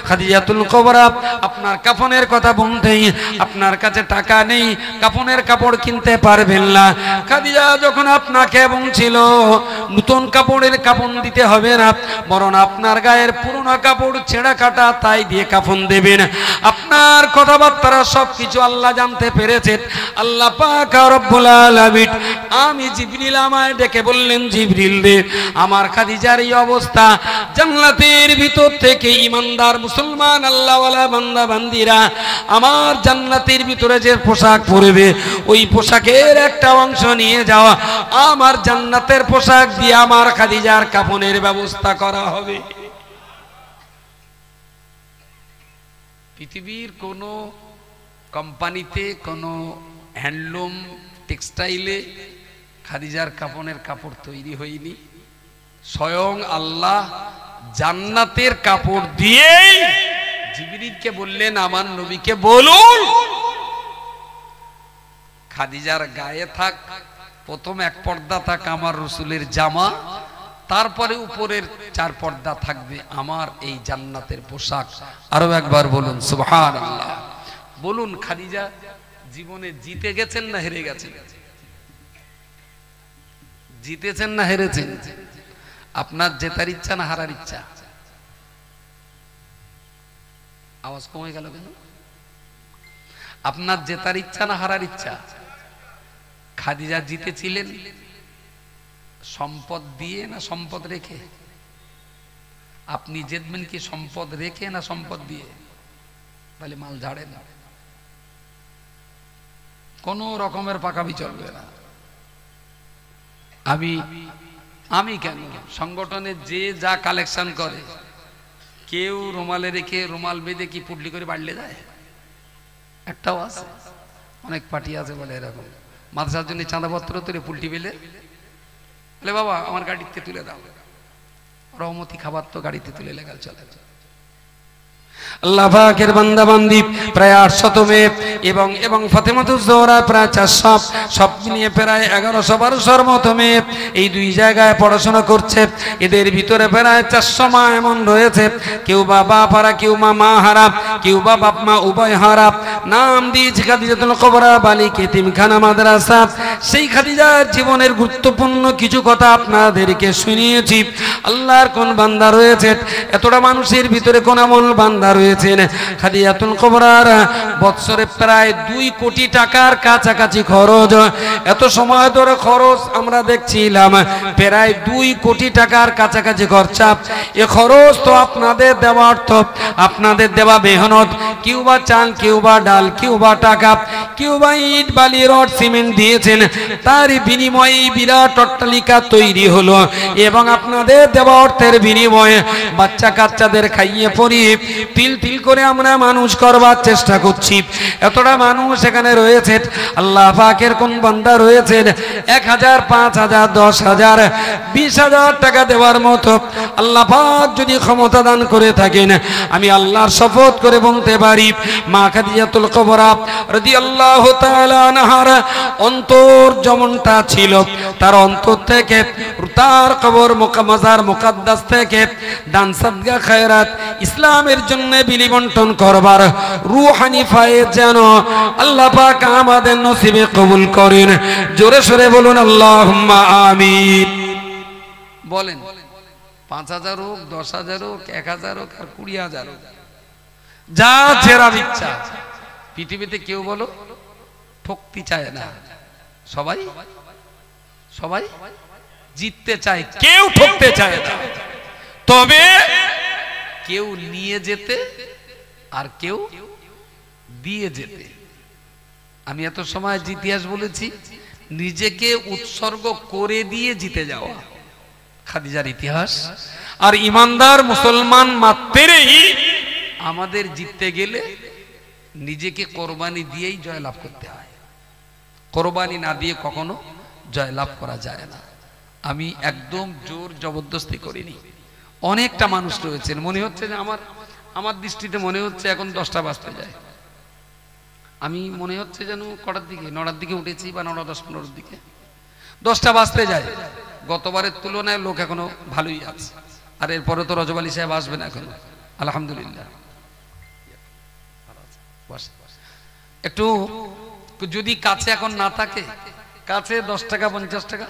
খাদিজাতুল কুবরা আপনার কাফনের কথা বলতেই আপনার কাছে টাকা নেই, কাফনের কাপড় কিনতে পারবেন না। খাদিজা যখন আপনাকে বলছিল নতুন কাপড়ের কাফন দিতে হবে না, বরং আপনার গায়ের পুরনো কাপড় ছেঁড়া কাটা তাই দিয়ে কাফন দেবেন। আপনার কথাবার্তা সবকিছু আল্লাহ জানতে পেরেছেন। আল্লাহ পাক রব্বুল আলামিন আমি জিবরিল আমায় ডেকে বললেন, জিবরিল রে, আমার খাদিজার এই অবস্থা, জান্নাতের ভিতর থেকে ইমানদার মুসলমান আল্লাহওয়ালা বান্দা বান্দিরা আমার জান্নাতের ভিতরে যে পোশাক পরবে ওই পোশাকের একটা অংশ নিয়ে যাওয়া, আমার জান্নাতের পোশাক দিয়ে আমার খাদিজার কাফনের ব্যবস্থা করা হবে। পৃথিবীর কোন কোম্পানিতে কোন হ্যান্ডলুম টেক্সটাইলে খাদিজার কাফনের কাপড় তৈরি হয়নি, স্বয়ং আল্লাহ জান্নাতের কাপড় দিয়েই জিবরিলকে বললেন আমার নবীকে বলুন খাদিজার গায়ে থাক প্রথম এক পর্দা থাক আমার রাসূলের জামা, তারপরে উপরের চার পর্দা থাকবে আমার এই জান্নাতের পোশাক। আরো একবার বলুন সুবহানাল্লাহ। বলুন খাদিজা জীবনে জিতে গেছেন না হেরে গেছেন? জিতেছেন না হেরেছেন? আপনার জেতার ইচ্ছা না হারার ইচ্ছা? আওয়াজ কমে গেল কেন? আপনার জেতার ইচ্ছা না হারার ইচ্ছা? খাদিজা জিতেছিলেন সম্পদ দিয়ে না সম্পদ রেখে? আপনি জিতবেন কি সম্পদ রেখে না সম্পদ দিয়ে? তাহলে মাল ঝাড়েন, কোন রকমের পাকামি চলবে না। আমি কেন সংগঠনে যে যা কালেকশন করে, কেউ রুমালে রেখে রুমাল বেঁধে কি পুটলি করে বাড়লে যায়? একটাও আছে? অনেক পার্টি আছে বলে এরকম মাদ্রাসার জন্য চাঁদাপত্র তুলে পুলটি বেলে বলে বাবা আমার গাড়িতে তুলে দাও, রহমতি খাবার তো গাড়িতে তুলে লেগাল চলে। আল্লাহ পাকের বান্দা বান্দি প্রায় 800 মেয়ে এবং ফাতেমাতুজ জোহরা প্রায় 400, সব নিয়ে প্রায় 1100-1200 মতো মেয়ে এই দুই জায়গায় পড়াশোনা করছে। এদের ভিতরে প্রায় 400 মা এমন রয়েছে, কেউ বা বাপ হারা, কেউ মা হারা, কেউ বা বাপ মা উভয় হারা। নাম দিয়েছে খাদিজাতুল কুবরা বালিকা এতিমখানা মাদ্রাসা। সেই খাদিজার জীবনের গুরুত্বপূর্ণ কিছু কথা আপনাদেরকে শুনিয়েছি। আল্লাহর কোন বান্দা রয়েছে, এতটা মানুষের ভিতরে কোন আমল বান্দা রয়েছেন, খাদিজাতুল কুবরার বৎসরে প্রায় 2 কোটি টাকার কাছাকাছি খরচ। এত সময় ধরে খরচ আমরা দেখছিলাম প্রায় 2 কোটি টাকার কাছাকাছি খরচা। এ খরচ তো আপনাদের দেওয়া অর্থ, আপনাদের দেওয়া মেহনত, কেউ বা চাল কেউ বা ডাল ডাল, কেউ বা টাকা, কেউ বা ইট বালি রড সিমেন্ট দিয়েছেন, তার বিনিময়ে বিরাট অট্টালিকা তৈরি হলো। এবং আপনাদের দেওয়া অর্থের বিনিময়ে বাচ্চা কাচ্চাদের খাইয়ে পরিয়ে তিল তিল করে আমরা মানুষ করবার চেষ্টা করছি। এতটা মানুষ এখানে রয়েছে, আল্লাহ পাকের কোন বান্দা রয়েছেন 1000, 5000, 10,000, 20,000 টাকা দেওয়ার মতো আল্লাহ পাক যদি ক্ষমতা দান করে থাকেন, আমি আল্লাহর শপথ করে বলতে পারি মা খাদিজাতুল কুবরা রাদিয়াল্লাহু তাআলা আনহার অন্তর যেমনটা ছিল, তার অন্তর থেকে তার কবর মাজার মুকাদ্দাস থেকে দান সাদকা খায়রাত ইসলামের জন্য বিলি বন্টন করবার রূহানি ফায়েজ যেন আল্লাহ পাক আমাদের নসিবে কবুল করেন। জোরে সরে বলুন আল্লাহুম্মা আমিন। বলেন 5,000 হোক, 10,000 হোক, 1,000 হোক আর 20,000 হোক, যা যেরার ইচ্ছা। পৃথিবীতে কেউ বলো ঠকতে চায় না, সবাই সবাই জিততে চায়, কেউ ঠকতে চায় না। তবে কেউ নিয়ে যেতে আর কেউ দিয়ে যেতে। আমি এত সময় ইতিহাস বলেছি, নিজেকে উৎসর্গ করে দিয়ে জিতে যাওয়া খাদিজার ইতিহাস। আর ইমানদার মুসলমান মাত্রেই আমাদের জিততে গেলে নিজেকে কোরবানি দিয়েই জয়লাভ করতে হয়। কোরবানি না দিয়ে কখনো জয়লাভ করা যায় না। আমি একদম জোর জবরদস্তি করিনি। অনেকটা মানুষ রয়েছেন, মনে হচ্ছে যে আমার দৃষ্টিতে মনে হচ্ছে এখন 10টা বাজতে যায়। আমি মনে হচ্ছে যেন কটার দিকে, 9টার দিকে উঠেছি বা 9টা 10-15 দিকে, 10টা বাজতে যায়। গতবারের তুলনায় লোক এখনো ভালোই আছে। আর এরপরে তো রজব আলী সাহেব আসবেন এখন, আলহামদুলিল্লাহ। একটু যদি কাছে এখন না থাকে, কাছে 10 টাকা 50 টাকা,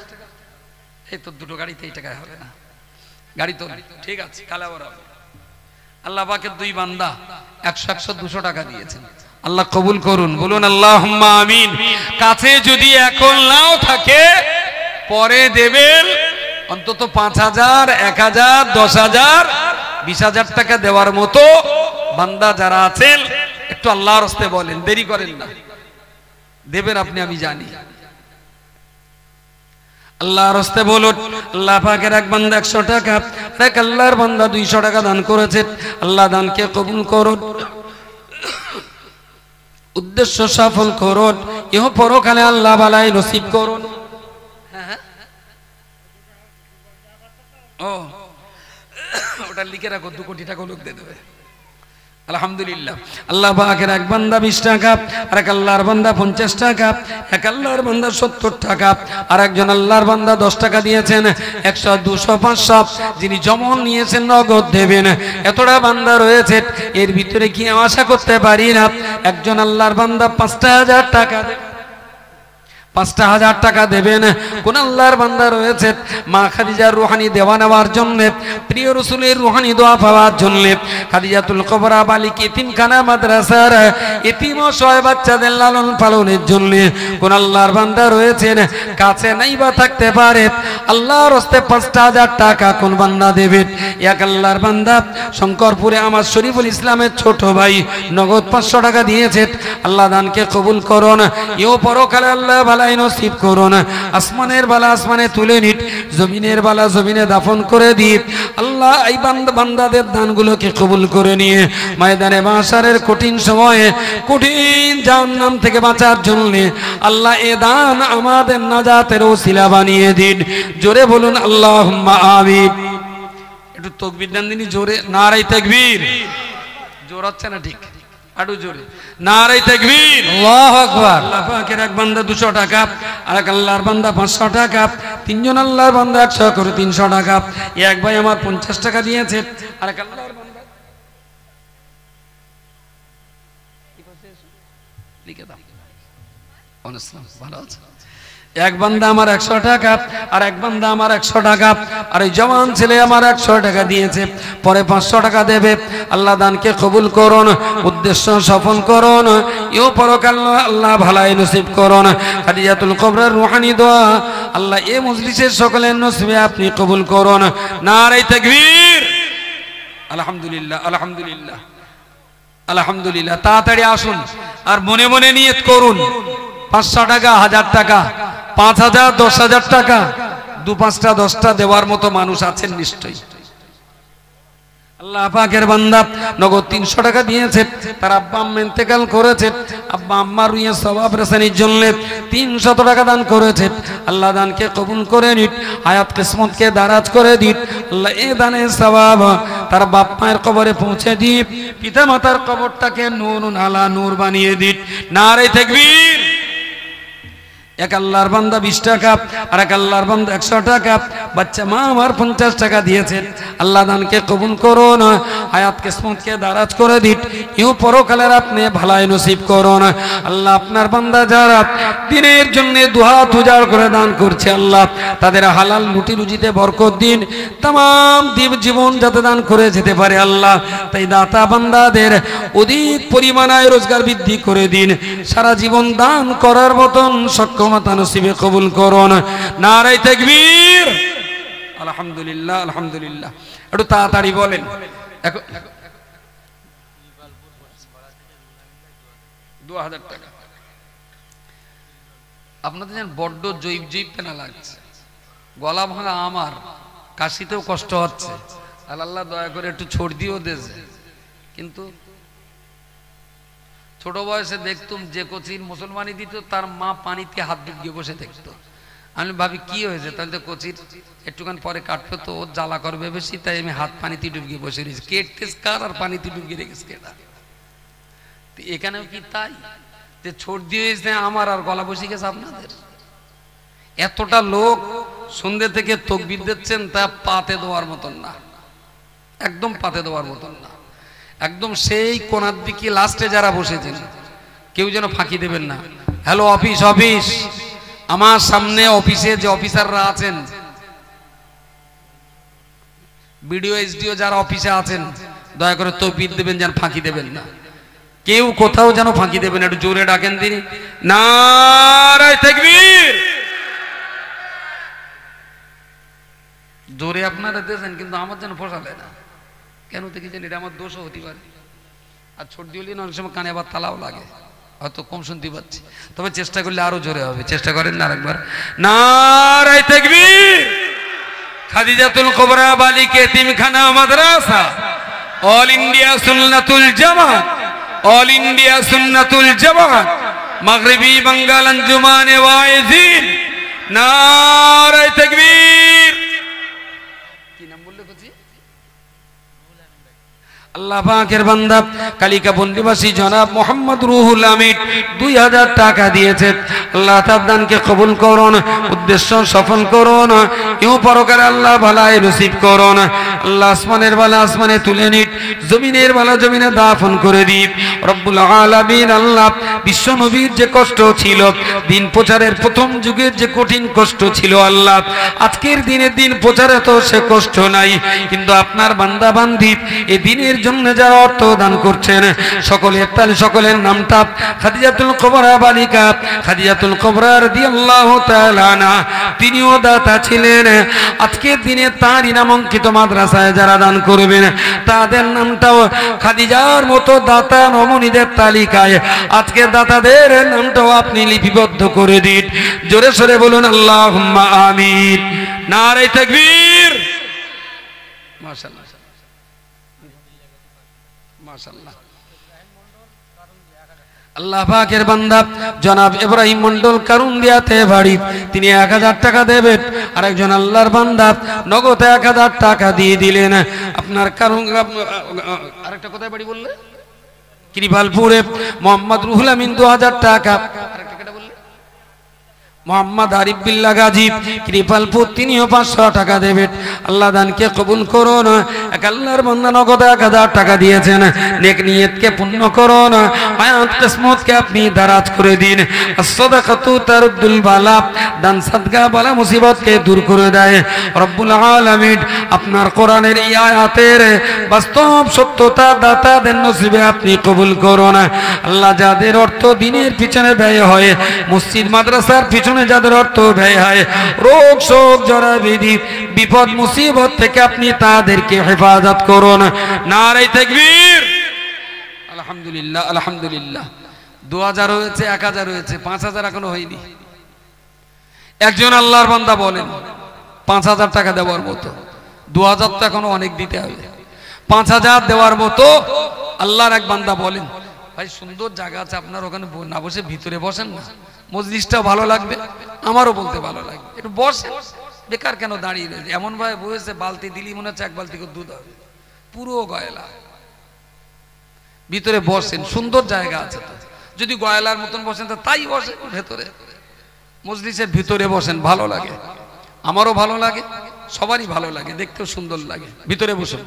এই তো দুটো গাড়িতে এই টাকায় হবে না, গাড়ি তো ঠিক আছে, কালে আবার হবে। আল্লাহ পাকের 2 বান্দা 100, 200 টাকা দিয়েছেন, আল্লাহ কবুল করুন, বলুন আল্লাহুম্মা আমিন। কাছে যদি এখন নাও থাকে, পরে দেবেন অন্তত 5,000, 1,000, 10,000, 20,000 টাকা দেওয়ার মতো বান্দা যারা আছেন একটু আল্লাহর রাস্তায় বলেন, দেরি করেন না, দেবেন আপনি, আমি জানি। আল্লাহর রাস্তায় বলুন। আল্লাহ পাকের এক বান্দা 100 টাকা, এক আল্লাহর বান্দা 200 টাকা দান করেছে। আল্লাহ দানকে কবুল করুন, উদ্দেশ্য সফল করুন, ইহ পরকালে আল্লাহ বালাই নসিব করুন। ও ওটা লিখে রাখো, 2 কোটি টাকা লোক দিয়ে দেবে, আলহামদুলিল্লাহ। আল্লাহ পাকের এক বান্দা 20 টাকা, আর এক আল্লাহর বান্দা 50 টাকা, এক আল্লাহর বান্দা 70 টাকা, আর একজন আল্লাহর বান্দা 10 টাকা দিয়েছেন। 100, 200, 500 যিনি যেমন নিয়েছেন নগদ দেবেন। এতটা বান্দা রয়েছে, এর ভিতরে কি আশা করতে পারি না একজন আল্লাহর বান্দা 5,000 টাকা দেবে, 5,000 টাকা দেবেন। কোন আল্লাহর বান্দা রয়েছে মা খাদিজার রুহানি দেওয়া নেওয়ার জন্য, প্রিয় রাসূলের রুহানি দোয়া পাওয়ার জন্য, খাদিজাতুল কুবরা বালিকা এতিমখানা মাদ্রাসার এতিম ও অসহায় বাচ্চাদের লালন পালনের জন্য কোন আল্লাহর বান্দা রয়েছেন, কাছে নাই বা থাকতে পারে, আল্লাহর রাস্তায় 5,000 টাকা কোন বান্দা দেবেন? এক আল্লাহর বান্দা শঙ্করপুরে আমার শরীফুল ইসলামের ছোট ভাই নগদ 500 টাকা দিয়েছে। আল্লাহ দানকে কবুল করুন, এও পরকালে আল্লাহ বালাই নসিব করুন। আসমানের বালা আসমানে তুলে নিন, জমিনের বালা জমিনে দাফন করে দিন। আল্লাহ এই বান্দাদের দানগুলোকে কবুল করে নিয়ে ময়দানে মাশারের কঠিন সময়ে, কঠিন জাহান্নাম থেকে বাঁচার জন্য আল্লাহ এ দান আমাদের নাজাতের ওসিলা বানিয়ে দিন। জোরে বলুন আল্লাহুম্মা আমিন। একটু তাকবীর দেন দিনি জোরে, নারায়ে তাকবীর। জোর হচ্ছে না ঠিক, আরো জোরে নারায়ে তাকবীর, আল্লাহু আকবার। আল্লাহ পাকের এক বান্দা 200 টাকা, আর এক আল্লাহর বান্দা 500 টাকা, তিনজন আল্লাহর বান্দা 100 করে 300 টাকা। এক ভাই আমার 50 টাকা দিয়েছে, আর এক আল্লাহর বান্দা লিখে দাও অনসলাম, ভালো আছে। এক বান্দা আমার 100 টাকা, আর এক বান্দা আমার 100 টাকা, আর এই জওয়ান ছেলে আমার 100 টাকা দিয়েছে, পরে 500 টাকা দেবে। আল্লাহ দানকে কবুল করুন, উদ্দেশ্য সফল করুন, এও পরকাল আল্লাহ ভালাই নসিব করুন। খাদিজাতুল কুবরার রুহানি দোয়া আল্লাহ এই মজলিসের সকলের নসিবে আপনি কবুল করুন। নারায়ে তাকবীর, আলহামদুলিল্লাহ, আলহামদুলিল্লাহ। আলহামদুলিল্লাহ, তাড়াতাড়ি আসুন আর মনে মনে নিয়ত করুন 500 টাকা, 1000 টাকা, 5000, 10,000 টাকা, 2-5টা 10টা দেওয়ার মতো মানুষ আছেন নিশ্চয়ই। আল্লাহ পাকের বান্দা নগদ 300 টাকা দিয়েছে, তার আব্বা আম্মা ইন্তেকাল করেছে, আব্বা আম্মার রুহে সওয়াব রেসানির জন্য 300 টাকা দান করেছে। আল্লাহ দানকে কবুল করে নিন, হায়াত কিসমতকে দারাজ করে দিন। আল্লাহ এই দানের সওয়াব তার বাপ মায়ের কবরে পৌঁছে দিন, পিতা মাতার কবরটাকে নূরুন আলা নূর বানিয়ে দিন। নারে তাকবীর। এক আল্লাহর বান্দা 20 টাকা, আর এক আল্লাহর বান্দা 100 টাকা, বাচ্চা মা আমার 50 টাকা দিয়েছে। আল্লাহ দানকে কবুল করুন, হায়াত কিসমতকে দারাজ করে দিন, ইউ পরকালের আপনি ভালাই নসিব করুন। আল্লাহ আপনার বান্দা যারা দিনের জন্য দুহাত উজাড় করে দান করছে, আল্লাহ তাদের হালাল রুটি রুজিতে বরকত দিন, तमाम জীবন যাতে দান করে যেতে পারে আল্লাহ, তাই দাতা বান্দাদের অধিক পরিমাণে রোজগার বৃদ্ধি করে দিন, সারা জীবন দান করার মতন সক্ষমতা নসিবে কবুল করুন। নারে তাকবীর। আলহামদুলিল্লাহ, আলহামদুলিল্লাহ। একটু তাড়াতাড়ি বলেন। 2000 টাকা। আপনাদের যেন বড্ড জৈব জৈব পেনা লাগছে, গলা ভাঙা আমার, কাশিতেও কষ্ট হচ্ছে। আল্লাহ দয়া করে একটু ছড়দিও দিয়েছে। কিন্তু ছোট বয়সে দেখতুম যে কোচির মুসলমানি দিত তার মা পানিতে হাত ডুবিয়ে বসে দেখতো। আমি ভাবি কি হয়েছে, তাহলে তো কোচির একটুখানি পরে কাটবে তো ওর জ্বালা করবে বেশি, তাই আমি হাত পানিতে ডুবিয়ে বসে রয়েছি। কেটতেস কার আর পানিতে ডুবিয়ে রেখেছে কেটা। এখানেও কি তাই যে ছড়দি হয়েছে আমার আর গলা বসে গেছে আপনাদের? এতটা লোক সন্ধ্যে থেকে তাকবীর দিচ্ছেন, তা পাতে দেওয়ার মতন না, একদম পাতে দেওয়ার মতন না। একদম সেই কোনার দিকে লাস্টে যারা বসেছেন কেউ যেন ফাঁকি দেবেন না। হ্যালো অফিস, অফিস আমার সামনে অফিসে যে অফিসাররা আছেন, বিডিও এসডিও যারা অফিসে আছেন, দয়া করে তাকবীর দেবেন, যেন ফাঁকি দেবেন না, কেউ কোথাও যেন ফাঁকি দেবেন। একটু জোরে ডাকেন তিনি, নারে তাকবীর। জোরে আপনারা দিয়েছেন কিন্তু আমার যেন পোষালে না, কেন দেখেছেন? এটা আমার দোষও হতে পারে। আর ছোট দিলে অনেক সময় কানে আবার তালাও লাগে, হয়তো কম শুনতে পাচ্ছি, তবে চেষ্টা করলে আরো জোরে হবে। চেষ্টা করেন না আরেকবার। নারে তাকবীর। খাদিজাতুল কুবরা বালিকা এতিমখানা মাদ্রাসা, অল ইন্ডিয়া সুন্নাতুল জামাত, অল ইন্ডিয়া সুন্নাতুল জামাত, মাগরিবি বাঙ্গাল আঞ্জুমানে ওয়াইজিন। নারে তাকবীর। কি নাম বললে বুঝি? আল্লাহ পাকের বান্দা কালিকাপুর নিবাসী জনাব মোহাম্মদ রুহুল আমিন 2000 টাকা দিয়েছে। আল্লাহ তার দানকে কবুল করুন, উদ্দেশ্য সফল করুন, ইউ পরকালে আল্লাহ ভালাই নসিব করুন। আল্লাহ আসমানের বালা আসমানে তুলে নিন, জমিনের বালা জমিনে দাফন করে দিন। রব্বুল আলামিন আল্লাহ বিশ্ব নবীর যে কষ্ট ছিল, দিন প্রচারের প্রথম যুগের যে কঠিন কষ্ট ছিল, আল্লাহ আজকের দিনের দিন প্রচারে তো সে কষ্ট নাই, কিন্তু আপনার বান্দা বান্দি এই দিনের জন্য যারা অর্থ দান করছেন, সকলের নামটা খাদিজাতুল কুবরা বালিকা খাদিজাতুল কুবরা রাদিয়াল্লাহু তাআলা আনহা, তিনিও দাতা ছিলেন। আজকের দিনে তারই নামাঙ্কিত মাদ্রাসায় যারা দান করবেন, তাদের নামটাও খাদিজার মতো দাতা নমনীদের তালিকায় আজকের দাতাদের নামটাও আপনি লিপিবদ্ধ করে দিন। জোরে সরে বলুন আল্লাহুম্মা আমিন। নারে তাকবীর। মাশাআল্লাহ, মাশাআল্লাহ। আল্লাহ পাকের বান্দা জনাব ইব্রাহিম মন্ডল কারুন্দিয়াতে বাড়ি, তিনি 1000 টাকা দেবেন। আরেকজন আল্লাহর বান্দা নগদ 1000 টাকা দিয়ে দিলেন। আপনার আরেকটা কোথায় বাড়ি বললে? কৃপালপুরে মোহাম্মদ রুহুল আমিন 2000 টাকা। আরেকটা কেটে বললে? মোহাম্মদ আরিফ বিল্লাহ গাজী কৃপালপুর, তিনিও 500 টাকা দেবেন। আল্লাহ দানকে কবুল করুন। এক আল্লাহর বান্দা নগদ 1000 টাকা দিয়েছেন। নেক নিয়তকে পূর্ণ করুন, হায়াত কিসমতকে আপনি দারাজ করে দিন। as-সাদাকাতু তারুদ্দুল বালা, দান সাদকা বালা মুসিবতকে দূর করে দেয়। রব্বুল আলামিন আপনার কোরআনের এই আয়াতের বাস্তব সত্যতা দাতাদের নসিবে আপনি কবুল করুন। আল্লাহ যাদের অর্থ দিনের পিছনে ব্যয় হয়, মসজিদ মাদ্রাসার পিছনে যাদের অর্থ ব্যয় হয়, রোগ শোক জরা বিধি বিপদ মুসিবত থেকে আপনি তাদেরকে হেফাজত করুন। নারে তাকবীর। আলহামদুলিল্লাহ আলহামদুলিল্লাহ। 2000 হয়েছে, 1000 হয়েছে, 5000 এখনো হয়নি। একজন আল্লাহর বান্দা বলেন 5000 টাকা দেওয়ার মতো, 2000 তো এখনো অনেক দিতে হবে, 5000 দেওয়ার মতো আল্লাহর এক বান্দা বলেন। ভাই সুন্দর জায়গা আছে, আপনার ওখানে না বসে ভিতরে বসেন না, মজলিসটাও ভালো লাগবে, আমারও বলতে ভালো লাগবে, একটু বসেন, বেকার কেন দাঁড়িয়ে রয়েছে? এমন ভাবে বসেছে বালতি দিলি মনে হচ্ছে 1 বালতি করে দুধ হবে, পুরো গয়লা। ভিতরে বসেন, সুন্দর জায়গা আছে তো, যদি গয়লার মতন বসেন তো তাই বসেন ভেতরে, মজলিসের ভিতরে বসেন, ভালো লাগে, আমারও ভালো লাগে, সবারই ভালো লাগে, দেখতেও সুন্দর লাগে, ভিতরে বসুন।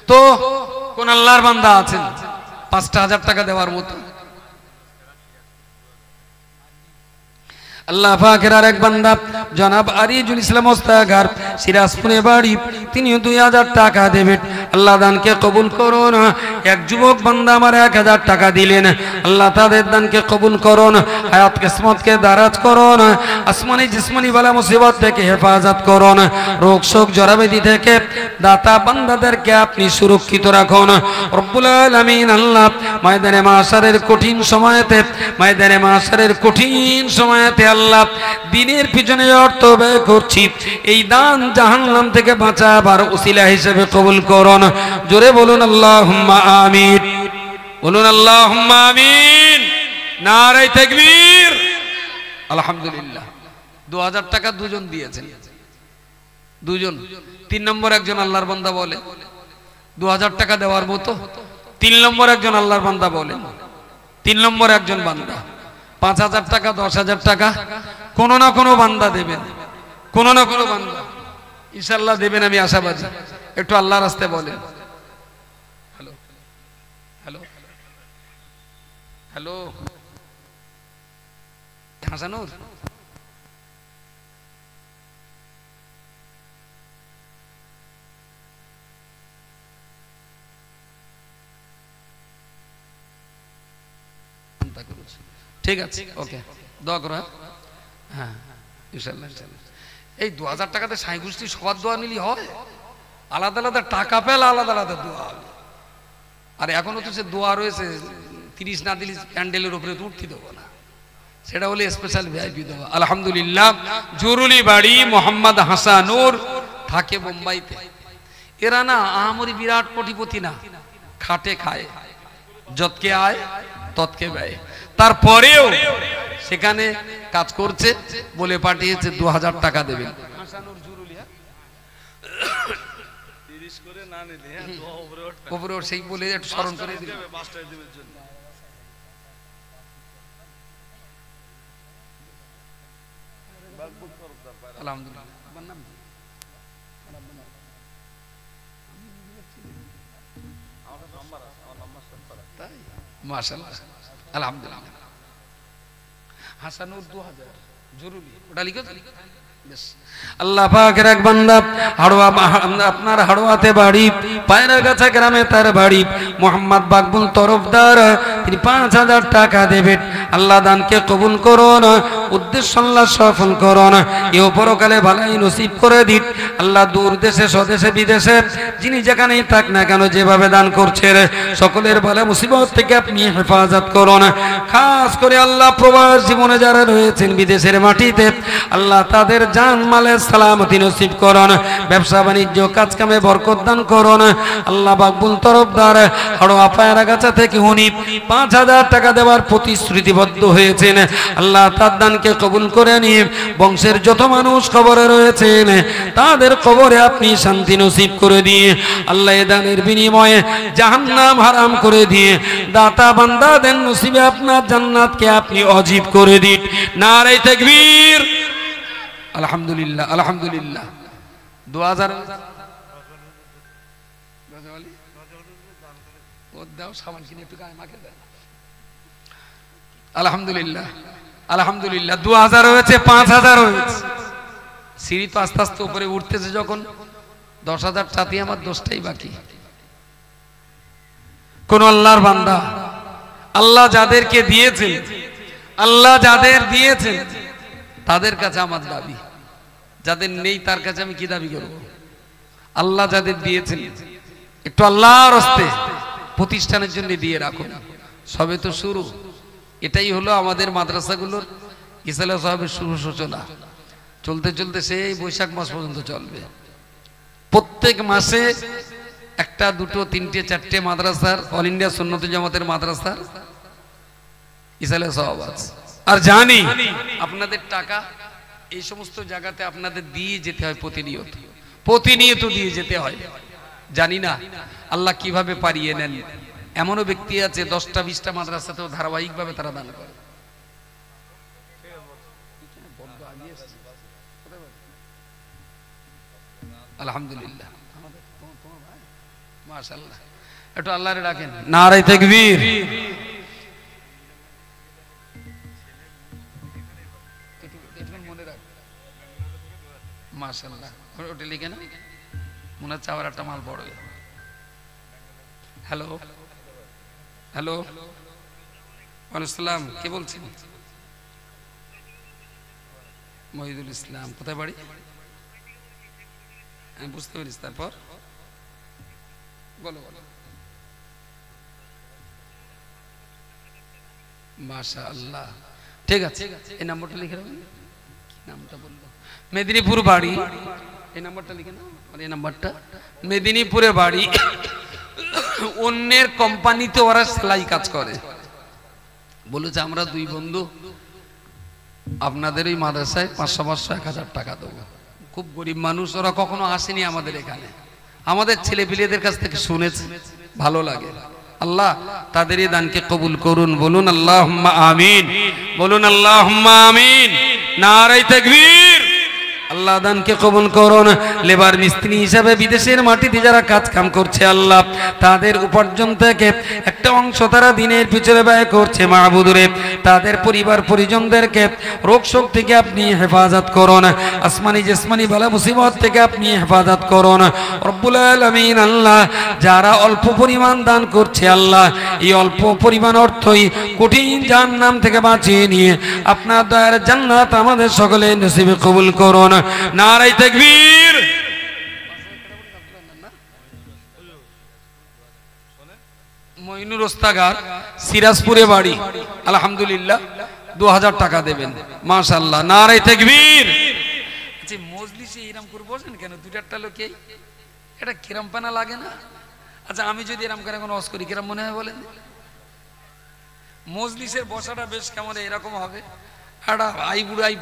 তো কোন আল্লাহর বান্দা আছেন 5000 টাকা দেওয়ার মতো? আল্লাহ পাকের আরেক বান্দা জনাব আরিজুল ইসলাম ওস্তাগার সিরাজপুরে বাড়ি, তিনিও 2000 টাকা দেবেন। আল্লাহ দানকে কবুল করুন। এক যুবক বান্দা আমার 1000 টাকা দিলেন, আল্লাহ তাদের দানকে কবুল করুন, হায়াত কিসমতকে দারাজ করুন, আসমানি জিসমানি বালা মুসিবত থেকে হেফাজত করুন, রোগ শোক জরাবেদি থেকে দাতা বান্দাদেরকে আপনি সুরক্ষিত রাখুন রব্বুল আলামিন। আল্লাহ ময়দানে মাশারের কঠিন সময়তে, ময়দানে মাশারের কঠিন সময়তে আল্লাহ দিনের পিছনে অর্থ ব্যয় করছি, এই দান জাহান্নাম থেকে বাঁচাবার উসিলা হিসেবে কবুল করুন। জোরে বলুন আল্লাহুম্মা আমিন, বলুন আল্লাহুম্মা আমিন, নারে তাকবীর। আলহামদুলিল্লাহ। 2000 টাকা দুজন দিয়েছেন, দুজন। 3 নম্বর একজন আল্লাহর বান্দা বলে 2000 টাকা দেওয়ার মতো। 3 নম্বর একজন আল্লাহর বান্দা বলেন, 3 নম্বর একজন বান্দা 5000 টাকা, 10000 টাকা কোনো না কোনো বান্দা দেবেন, কোনো না কোনো বান্দা ইনশাআল্লাহ দেবেন, আমি আশাবাদী। একটু আল্লাহর রাস্তায় বলেন। হ্যালো হ্যালো হ্যালো হাসানুর, ঠিক আছে, ওকে, দোয়া করো। হ্যাঁ ইনশাআল্লাহ ইনশাআল্লাহ। এই 2000 টাকাতে সাই গোষ্ঠী সবার দোয়া নিলি হয়? আলাদা আলাদা টাকা পেলে আলাদা আলাদা দোয়া হবে। আর এখনো তো সে দোয়া রয়েছে, 30 না দিলি প্যান্ডেলের উপরে তো উঠতে দেবো না, সেটা হলে স্পেশাল ভিআইপি দেওয়া। আলহামদুলিল্লাহ। জরুরি বাড়ি মোহাম্মদ হাসানুর, থাকে বোম্বাইতে। এরা না আহামরি বিরাট কোটিপতি না, খাটে খায়, যতকে আয় ততকে ব্যয়, তারপরেও সেখানে কাজ করছে বলে পাঠিয়েছে 2000 টাকা দেবেন। উপরে সেই বলে একটু স্মরণ করে দিন। আলহামদুলিল্লাহ। মাশাআল্লাহ আলহামদুলিল্লাহ। হাসানুর 2000 জরুরি, ওটা লিখো বেশ। আল্লাহ পাকের এক বান্দা হাড়োয়া, আপনার হাড়োয়াতে বাড়ি, পায়রাগাছা গ্রামে তার বাড়ি, মোহাম্মদ বাকবুল তরফদার, তিনি 5000 টাকা দেবেন। আল্লাহ দানকে কবুল করুন, উদ্দেশ্য আল্লাহ সফল করুন, এ পরকালে ভালাই নসিব করে দিন। আল্লাহ দূর দেশে স্বদেশে বিদেশে যিনি যেখানেই থাক না কেন, যেভাবে দান করছেন সকলের ভালো মুসিবত থেকে আপনি হেফাজত করুন। খাস করে আল্লাহ প্রবাস জীবনে যারা রয়েছেন বিদেশের মাটিতে, আল্লাহ তাদের জান মালের সালামতি নসিব করুন, ব্যবসা বাণিজ্য কাজ কামে বরকত দান করুন। আল্লাহ বাকবুল তরফদার হাড়োয়া পায়রাগাছা থেকে উনি 5000 টাকা দেওয়ার প্রতিশ্রুতিবদ্ধ হয়েছেন। আল্লাহ তার দানকে কবুল করে নিয়ে বংশের যত মানুষ কবরে রয়েছেন তাদের কবরে আপনি শান্তি নসিব করে দিয়ে, আল্লাহ এ দানের বিনিময়ে জাহান্নাম হারাম করে দিয়ে দাতা বান্দাদের নসিবে আপনার জান্নাতকে আপনি অজীব করে দিন। নারে তাকবীর। আলহামদুলিল্লাহ আলহামদুলিল্লাহ। 2000 আলহামদুলিল্লাহ আলহামদুলিল্লাহ। 2000 হয়েছে, 5000 হয়েছে। সিঁড়ি তো আস্তে আস্তে উপরে উঠতেছে, যখন 10,000 চাতি আমার 10টাই বাকি। কোন আল্লাহর বান্দা, আল্লাহ যাদেরকে দিয়েছেন, আল্লাহ যাদের দিয়েছেন তাদের কাছে আমার দাবি, যাদের নেই তার কাছে আমি কি দাবি করব? আল্লাহ যাদের দিয়েছেন একটু আল্লাহর হস্তে প্রতিষ্ঠানের জন্য দিয়ে রাখুন। সবে তো শুরু। এটাই হলো আমাদের মাদ্রাসাগুলোর ইসলাম সাহেবের শুভ সূচনা। চলতে চলতে সেই বৈশাখ মাস পর্যন্ত চলবে। প্রত্যেক মাসে একটা, দুটো, তিনটে, চারটে মাদ্রাসার, অল ইন্ডিয়া সুন্নতি জামাতের মাদ্রাসার ইসলাম সাহেব আছে। আর জানি আপনাদের টাকা এই সমস্ত জায়গাতে আপনাদের দিয়ে যেতে হয়, প্রতিনিয়ত দিয়ে যেতে হয়। জানি না আল্লাহ কিভাবে পারিয়ে নেন। এমনও ব্যক্তি আছে 10টা 20টা মাদ্রাসাতেও ধারাবাহিকভাবে তারা দান করে। আলহামদুলিল্লাহ, মাশাআল্লাহ। একটু আল্লাহরে ডাকেন, নারে তাকবীর। মাশাআল্লাহ, ওটা লিখে না, মনে হচ্ছে আবার একটা মাল পড়বে। হ্যালো হ্যালো, ওয়ালাইকুম আসসালাম, কে বলছেন? মহিদুল ইসলাম, কোথায় বাড়ি? আমি বুঝতে পেরেছি, তারপর বলো বলো। মাশাআল্লাহ, ঠিক আছে, এই নাম্বারটা লিখে রাখবেন। কি নামটা বললো? মেদিনীপুর বাড়ি। এই নাম্বারটা লিখে নাও, এই নাম্বারটা। মেদিনীপুরে বাড়ি, অন্যের কোম্পানিতে ওরা সেলাই কাজ করে। বলেছে আমরা দুই বন্ধু আপনাদের এই মাদ্রাসায় 500 1000 টাকা দেবো। খুব গরিব মানুষ, ওরা কখনো আসেনি আমাদের এখানে, আমাদের ছেলে পিলেদের কাছ থেকে শুনেছে, ভালো লাগে। আল্লাহ তাদের এই দানকে কবুল করুন, বলুন আল্লাহুম্মা আমিন, বলুন আল্লাহুম্মা আমিন, নারে তাকবীর। আল্লাহ দানকে কবুল করুন। লেবার মিস্ত্রি হিসাবে বিদেশের মাটিতে যারা কাজ কাম করছে, আল্লাহ তাদের উপার্জন থেকে একটা অংশ তারা দিনের পিছনে ব্যয় করছে। মাহবুদুরে তাদের পরিবার পরিজনদেরকে রোগ শোক থেকে আপনি হেফাজত করুন, আসমানি জিসমানি বালা মুসিবত থেকে আপনি হেফাজত করুন রব্বুল আলামিন। আল্লাহ যারা অল্প পরিমাণ দান করছে, আল্লাহ এই অল্প পরিমাণ অর্থই কঠিন জাহান্নাম থেকে বাঁচিয়ে নিয়ে আপনার দয়ার জান্নাত আমাদের সকলের নসিবে কবুল করুন। নারে তাকবীর। মইনুর ওস্তাগার, সিরাজপুরে বাড়ি, আলহামদুলিল্লাহ 2000 টাকা দেবেন, মাশাআল্লাহ, নারে তাকবীর। আচ্ছা, মজলিসে এরকম করে বসেন কেন? 2-4টা লোকে, এটা কিরম পানা লাগে না? আচ্ছা, আমি যদি এরকম করে এখন ওয়াজ করি কিরম মনে হয় বলেন? মজলিসের বসাটা বেশ কেমন এরকম হবে, একটা আই বুড়াই